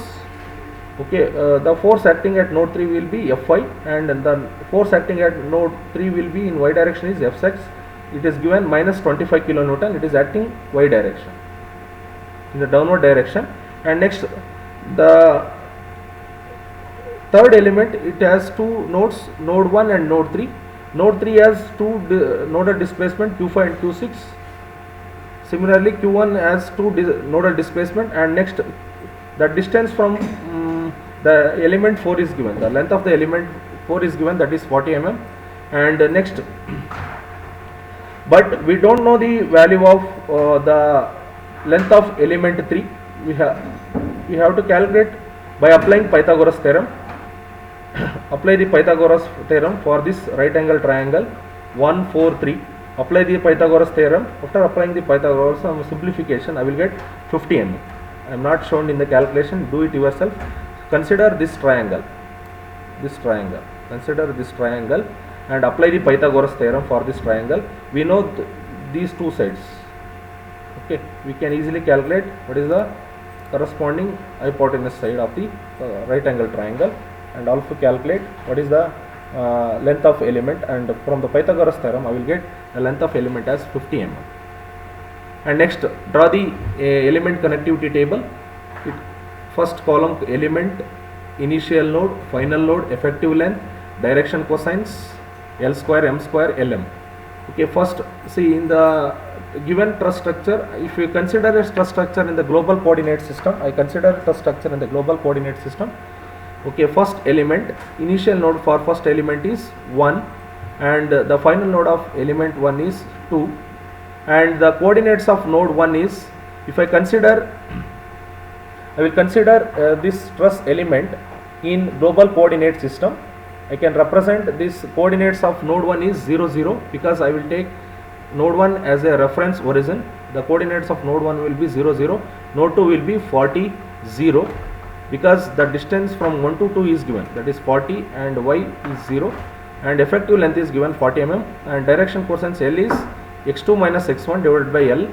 Okay, the force acting at node 3 will be Fy, and the force acting at node 3 will be in y direction is Fx. It is given minus 25 kilonewton. It is acting y direction, in the downward direction. And next, the third element, it has two nodes, node 1 and node 3. Node 3 has two nodal displacement Q5 and Q6. Similarly, Q1 has two nodal displacement, and next, the distance from the element 4 is given. The length of the element 4 is given, that is 40 mm. And next, but we don't know the value of the length of element 3. We have to calculate by applying Pythagoras theorem. Apply the Pythagoras theorem for this right angle triangle 1 4 3. Apply the Pythagoras theorem. After applying the Pythagoras simplification, I will get 50 mm. I am not shown in the calculation. Do it yourself. Consider this triangle. Consider this triangle and apply the Pythagoras theorem for this triangle. We know these two sides. Okay, we can easily calculate what is the corresponding hypotenuse side of the right angle triangle, and also calculate what is the length of element, and from the Pythagoras theorem I will get the length of element as 50 mm. And next, draw the element connectivity table. First column, element, initial node, final node, effective length, direction cosines, L square, M square, Lm. Okay, first see, in the given truss structure, if you consider a truss structure in the global coordinate system, I consider truss structure in the global coordinate system. Okay, first element, initial node for first element is 1, and the final node of element 1 is 2, and the coordinates of node 1 is, if I will consider this truss element in global coordinate system. I can represent this coordinates of node 1 is 0 0, because I will take node 1 as a reference origin. The coordinates of node 1 will be 0 0, node 2 will be 40 0, because the distance from 1 to 2 is given, that is 40, and y is 0, and effective length is given 40 mm, and direction cosines L is x2 minus x1 divided by L.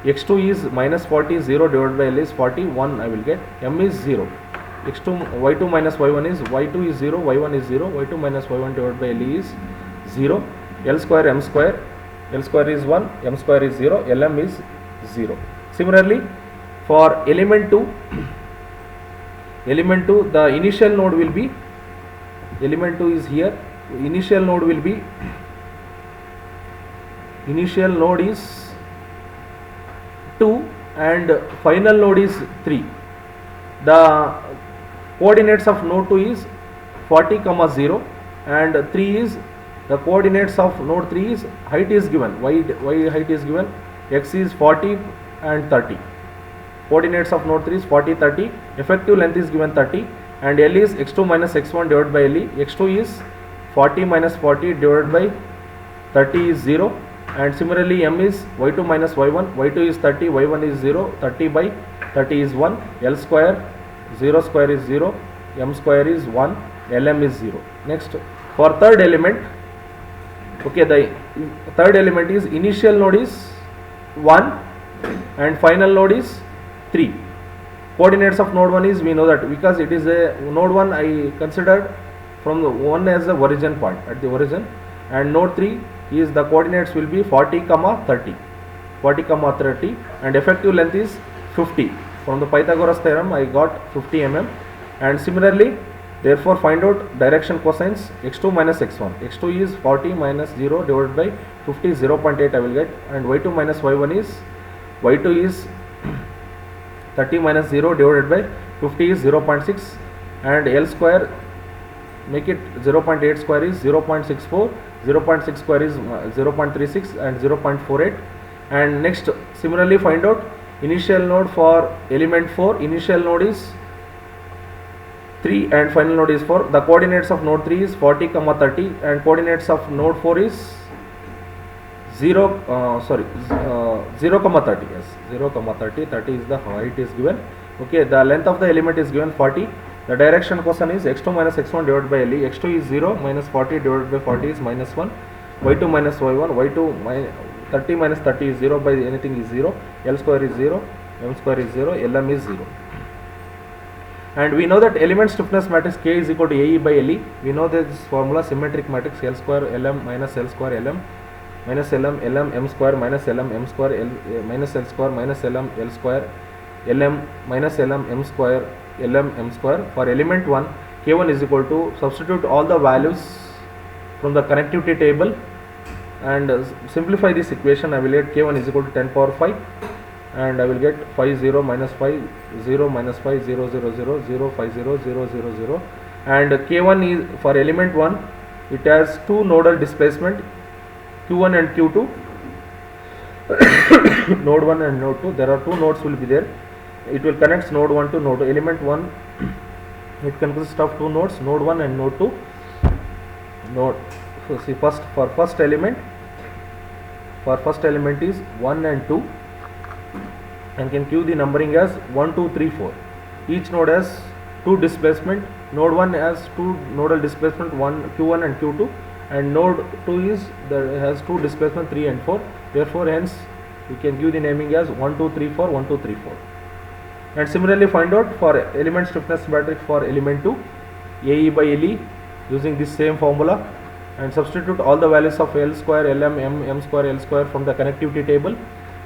x2 is minus 40, 0 divided by L is 40, 1 I will get. M is 0. y2 minus y1 is, y2 is 0, y1 is 0, y2 minus y1 divided by L is 0. L square, M square, L square is 1, M square is 0, Lm is 0. Similarly, for element 2, the initial node will be, element 2 is here, initial node will be, initial node is 2 and final node is 3. The coordinates of node 2 is 40, 0, and 3 is, the coordinates of node 3 is, height is given, y height is given, x is 40 and 30. Coordinates of node 3 is 40, 30, effective length is given 30, and L is x2 minus x1 divided by L. x2 is 40 minus 40 divided by 30 is 0, and similarly M is y2 minus y1, y2 is 30, y1 is 0, 30 by 30 is 1, L square, 0 square is 0, M square is 1, Lm is 0. Next, for third element, okay, the third element is, initial node is 1 and final node is 3. Coordinates of node 1 is, we know that because it is a node 1, I considered from the 1 as the origin point, at the origin, and node 3 is, the coordinates will be 40, 30, and effective length is 50. From the Pythagoras theorem I got 50 mm, and similarly, therefore find out direction cosines x2 minus x1. x2 is 40 minus 0 divided by 50, 0.8 I will get, and y2 minus y1 is, y2 is 30 minus 0 divided by 50 is 0.6, and L square, make it 0.8 square is 0.64, 0.6 square is 0.36 and 0.48. And next, similarly find out initial node for element 4, initial node is 3 and final node is 4. The coordinates of node 3 is 40, 30, and coordinates of node 4 is 0, 30, yes, 0, 30, 30 is the height is given. Okay, the length of the element is given 40. The direction cosine is x2 minus x1 divided by L. x2 is 0, minus 40 divided by 40 is minus 1, y2 minus y1, y2 30 minus 30 is 0, by anything is 0, L square is 0, M square is 0, Lm is 0. And we know that element stiffness matrix K is equal to AE by LE. We know this formula, symmetric matrix L square LM minus L square LM minus LM M square minus LM M square minus L square minus LM L square LM minus LM M square LM M square. For element 1, K1 is equal to, substitute all the values from the connectivity table and simplify this equation. I will get K1 is equal to 10 power 5, and I will get 5 0 minus 5 0 minus 5 0 0 0 0 5 0 0 0 0, and K1 is, for element 1, it has two nodal displacement Q1 and Q2. Node 1 and node 2, there are two nodes will be there. It will connect node 1 to node 2. Element 1, it consists of two nodes, node 1 and node 2. Node, so see, first element is 1 and 2, and can give the numbering as 1 2 3 4. Each node has two displacement. Node 1 has two nodal displacement, Q1 and Q2, and node 2 has two displacement 3 and 4. Therefore, hence we can give the naming as 1 2 3 4 1 2 3 4. And similarly, find out for element stiffness matrix for element 2, AE by LE, using this same formula, and substitute all the values of L square LM M square L square from the connectivity table.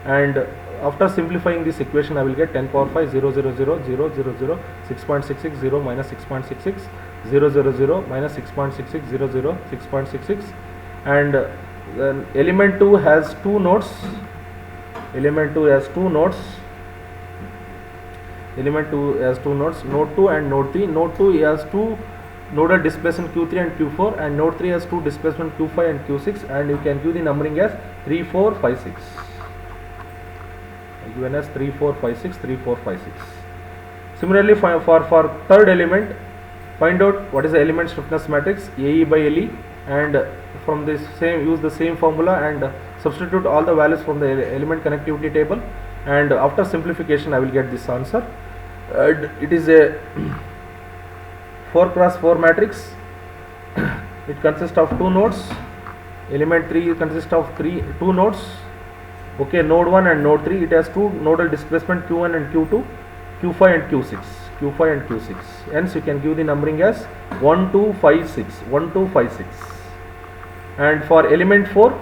And after simplifying this equation, I will get 10 power 5 0 0 0 0 0 0 6.66 0 minus 6.66 0 0 0 minus 6.66 0 0 6.66. And then element 2 has two nodes. Node 2 and node 3. Node 2 has two nodal displacement Q3 and Q4, and node 3 has two displacement Q5 and Q6, and you can give the numbering as 3 4 5 6. Given as 3 4 5 6 3 4 5 6. Similarly, for third element, find out what is the element stiffness matrix AE by LE, and from this use the same formula and substitute all the values from the element connectivity table, and after simplification I will get this answer. It is a 4 cross 4 matrix. It consists of two nodes. Element 3 consists of two nodes. Okay, node 1 and node 3, it has two nodal displacement Q1 and Q2, Q5 and Q6. Hence you can give the numbering as 1 2 5 6 1 2 5 6. And for element 4,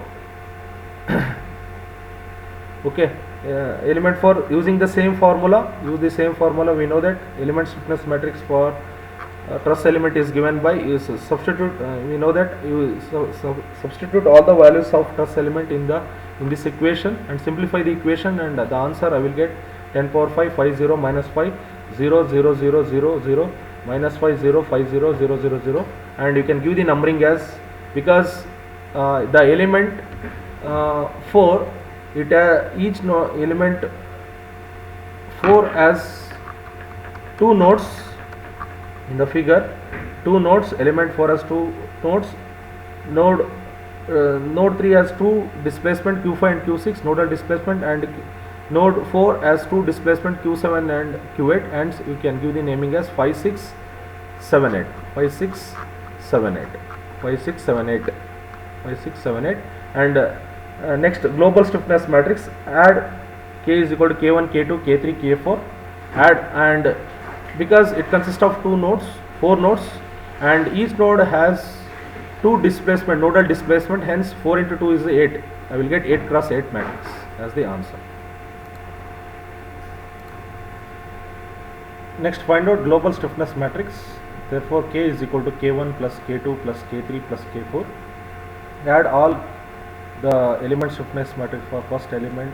okay, element 4, using the same formula, we know that element stiffness matrix for truss element is given by, substitute, we know that you substitute all the values of truss element in this equation and simplify the equation, and the answer I will get 10 power 5 5 0 minus 5 0 0 0 0 0 minus 5 0 5 0 0 0 0, and you can give the numbering as, because the element 4, each element 4 has two nodes in the figure. Two nodes, element 4 has two nodes. Node 3 has two displacement Q5 and Q6 nodal displacement, and node 4 has two displacement Q7 and Q8, and you can give the naming as 5 6 7 8 5 6 7 8 5 6 7 8 5 6 7 8. And next, global stiffness matrix, add K is equal to K1 K2 K3 K4, add, and because it consists of four nodes, and each node has two displacement, nodal displacement, hence 4 into 2 is 8. I will get 8 cross 8 matrix as the answer. Next, find out global stiffness matrix. Therefore, K is equal to K1 plus K2 plus K3 plus K4. Add all the element stiffness matrix for first element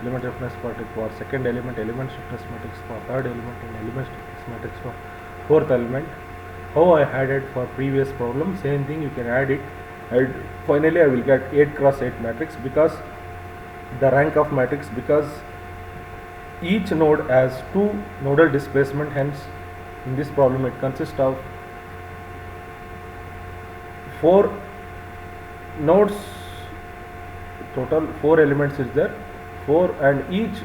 stiffness matrix for second element stiffness matrix for third element, and element stiffness matrix for fourth element. How I had it for previous problem, same thing you can add it, and finally I will get 8 cross 8 matrix, because the rank of matrix, because each node has two nodal displacement, hence in this problem it consists of 4 nodes, total 4 elements is there, 4, and each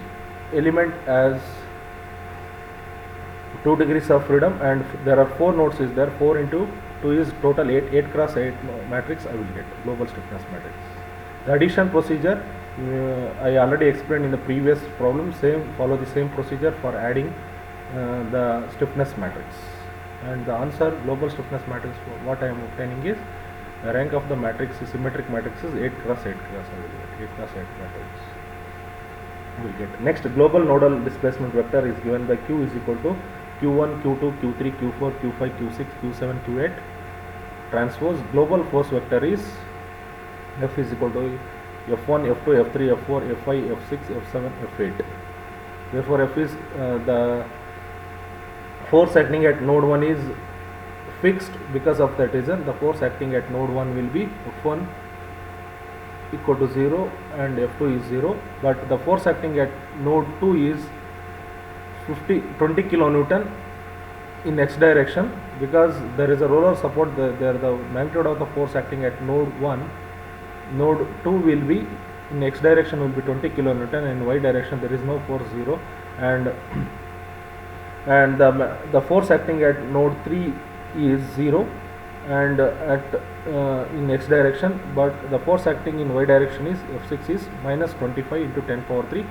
element has 2 degrees of freedom, and there are 4 nodes is there, 4 into 2 is total 8 cross 8 matrix I will get, global stiffness matrix. The addition procedure I already explained in the previous problem, follow the same procedure for adding the stiffness matrix. And the answer, global stiffness matrix, what I am obtaining is the rank of the matrix, symmetric matrix is 8 cross 8 cross. I will get 8 cross 8 matrix. We will get next, global nodal displacement vector is given by Q is equal to Q1, Q2, Q3, Q4, Q5, Q6, Q7, Q8 transpose. Global force vector is F is equal to F1, F2, F3, F4, F5, F6, F7, F8. Therefore, F is the force acting at node 1 is fixed. Because of that reason, the force acting at node 1 will be F1 equal to 0 and F2 is 0, but the force acting at node 2 is 20 kilonewton in x direction, because there is a roller support. The magnitude of the force acting at node 1, node 2 will be in x direction will be 20 kilonewton, and in y direction there is no force, 0, and the force acting at node 3 is 0 and in x direction, but the force acting in y direction is F6 is minus 25 into 10 power 3.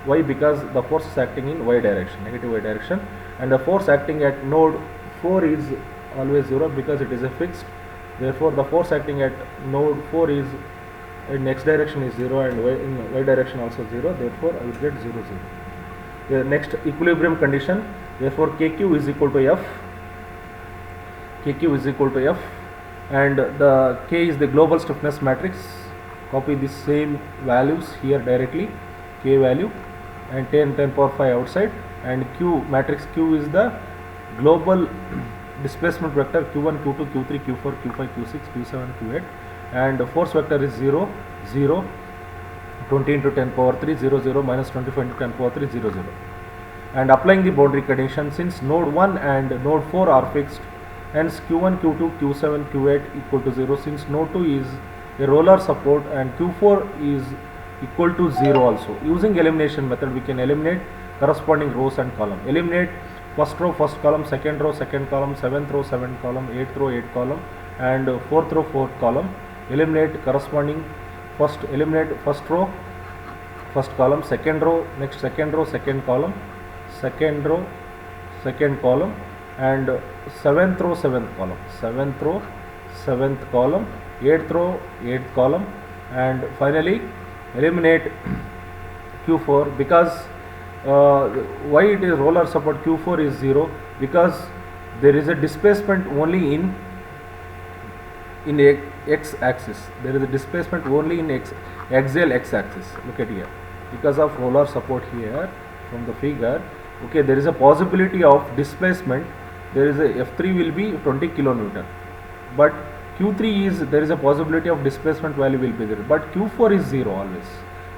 Why? Because the force is acting in y direction, negative y direction, and the force acting at node 4 is always 0 because it is a fixed. Therefore, the force acting at node 4 is in x direction is 0 and in y direction also 0. Therefore, I will get 0 0. The next, equilibrium condition. Therefore, KQ is equal to F. KQ is equal to F, and the K is the global stiffness matrix. Copy the same values here directly, K value and 10 power 5 outside, and Q matrix Q is the global displacement vector Q1, Q2, Q3, Q4, Q5, Q6, Q7, Q8, and the force vector is 0 0, 20 into 10 power 3, 0 0, minus 25 into 10 power 3, 0 0. And applying the boundary condition, since node 1 and node 4 are fixed, hence Q1, Q2, Q7, Q8 equal to 0. Since node 2 is a roller support and Q4 is equal to 0 also. Using elimination method, we can eliminate corresponding rows and column. Eliminate first row, first column, second row, second column, seventh row, seventh column, eighth row, eighth column, and fourth row, fourth column. Eliminate corresponding eliminate first row, first column, second row, next second row, second column, second row, second column, and seventh row, seventh column, seventh row, seventh column, eighth row, eighth column, and finally eliminate Q4, because why it is roller support Q4 is 0, because there is a displacement only in x axis. There is a displacement only in axial x axis. Look at here, because of roller support here from the figure. Okay, there is a possibility of displacement. There is a F3 will be 20 kilonewton, but Q3 is, there is a possibility of displacement value will be there, but Q4 is 0 always,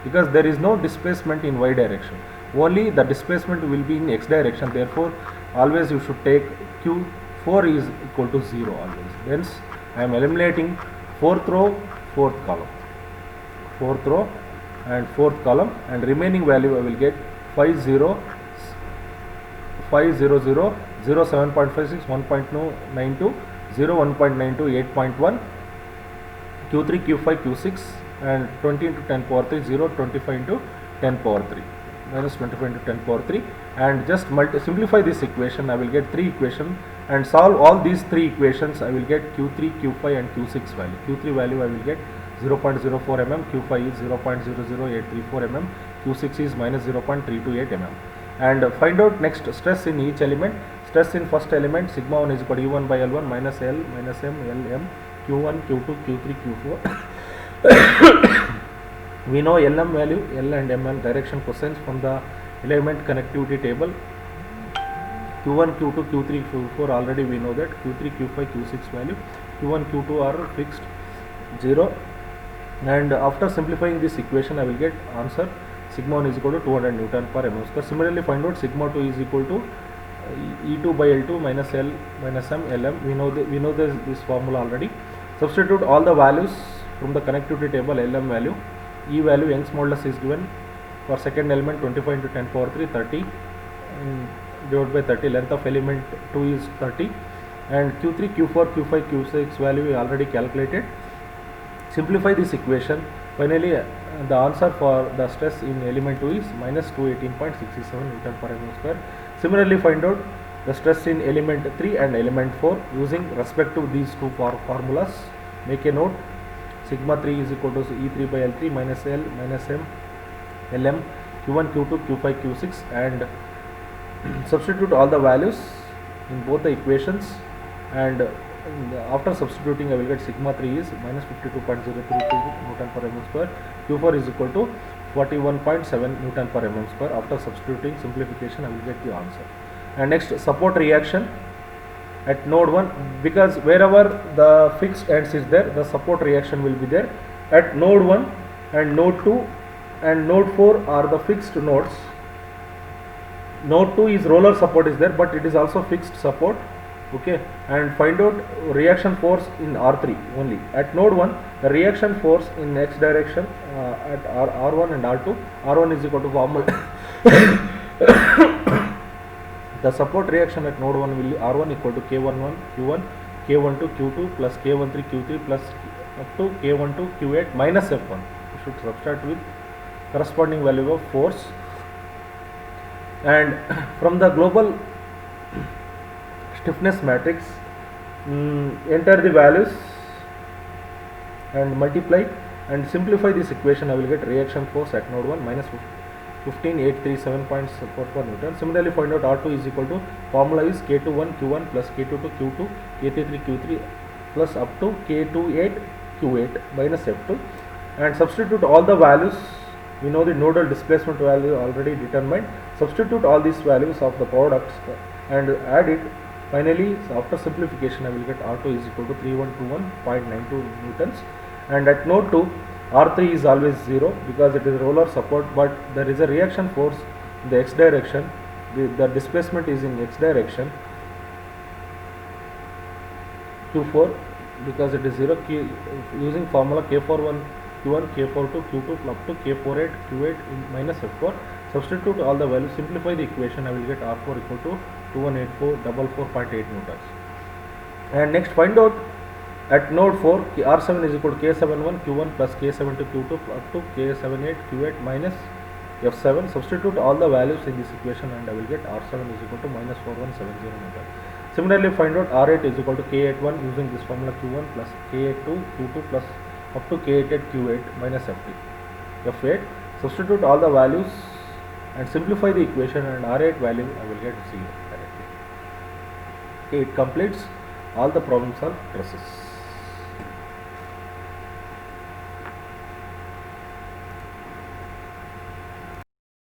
because there is no displacement in y direction, only the displacement will be in x direction. Therefore, always you should take Q4 is equal to 0 always. Hence, I am eliminating fourth row, fourth column, fourth row and fourth column, and remaining value I will get 5 0 5 0 0 0 7.56 1.92 0 1.92 8.1 Q3 Q5 Q6 and 20 into 10 power 3 0 25 into 10 power 3 minus 25 into 10 power 3, and just simplify this equation. I will get 3 equations and solve all these 3 equations. I will get Q3 Q5 and Q6 value. Q3 value I will get 0.04 mm, Q5 is 0.00834 mm, Q6 is minus 0.328 mm. And find out next stress in each element. Stress in first element, sigma 1 is equal to E1 by L1 minus L minus M L M Q1 Q2 Q3 Q4. We know LM value, L and ML direction cosines from the element connectivity table. Q1 Q2 Q3 Q4 already we know that. Q3 Q5 Q6 value, Q1 Q2 are fixed 0, and after simplifying this equation I will get answer sigma 1 is equal to 200 Newton per mm square. Similarly, find out sigma 2 is equal to E2 by L2 minus L minus M LM. We know this formula already. Substitute all the values from the connectivity table. LM value, E value, Young's modulus is given for second element 25 into 10 power 3 30 divided by 30. Length of element 2 is 30, and Q3 Q4 Q5 Q6 value we already calculated. Simplify this equation. Finally, the answer for the stress in element 2 is minus 218.67 Newton per mm square. Similarly, find out the stress in element 3 and element 4 using respect to these two formulas. Make a note. Sigma 3 is equal to E3 by L3 minus L minus M Lm Q1 Q2 Q5 Q6, and substitute all the values in both the equations, and after substituting I will get sigma 3 is minus 52.032 Newton per mm square. Q4 is equal to 41.7 Newton per mm square. After substituting simplification I will get the answer. And next, support reaction at node 1, because wherever the fixed ends is there, the support reaction will be there. At node 1 and node 2 and node 4 are the fixed nodes. Node 2 is roller support is there, but it is also fixed support. Okay, and find out reaction force in R3 only. At node 1, the reaction force in x direction at R1 and R2. R1 is equal to formula. The support reaction at node 1 will be R1 equal to K11 Q1, K12 Q2 plus K13 Q3 plus up to K12 Q8 minus F1. You should subtract with corresponding value of force. And from the global stiffness matrix, enter the values and multiply and simplify this equation. I will get reaction force at node 1 minus 15,837.44 Newton. Similarly, find out R2 is equal to, formula is K21 Q1 plus K22 Q2, K33 Q3 plus up to K28 Q8 minus F2, and substitute all the values. We know the nodal displacement value already determined. Substitute all these values of the products and add it. Finally, after simplification I will get R2 is equal to 3121.92 Newtons. And at node 2, R3 is always 0 because it is roller support, but there is a reaction force in the x direction. The displacement is in x direction. Q4 because it is 0, using formula K41 Q1, K42 Q2 up to K48 Q8 minus F4. Substitute all the values, simplify the equation. I will get R4 equal to 2184.44.8 Newtons. And next, find out at node 4 R7 is equal to K71 Q1 plus K72 Q2 up to K78 Q8 minus F7. Substitute all the values in this equation and I will get R7 is equal to minus 4170 Newton. Similarly, find out R8 is equal to K81 using this formula Q1 plus K82 Q2 plus up to K88 Q8 minus F8. Substitute all the values and simplify the equation, and R8 value I will get 0 directly. Okay, it completes all the problems on stresses.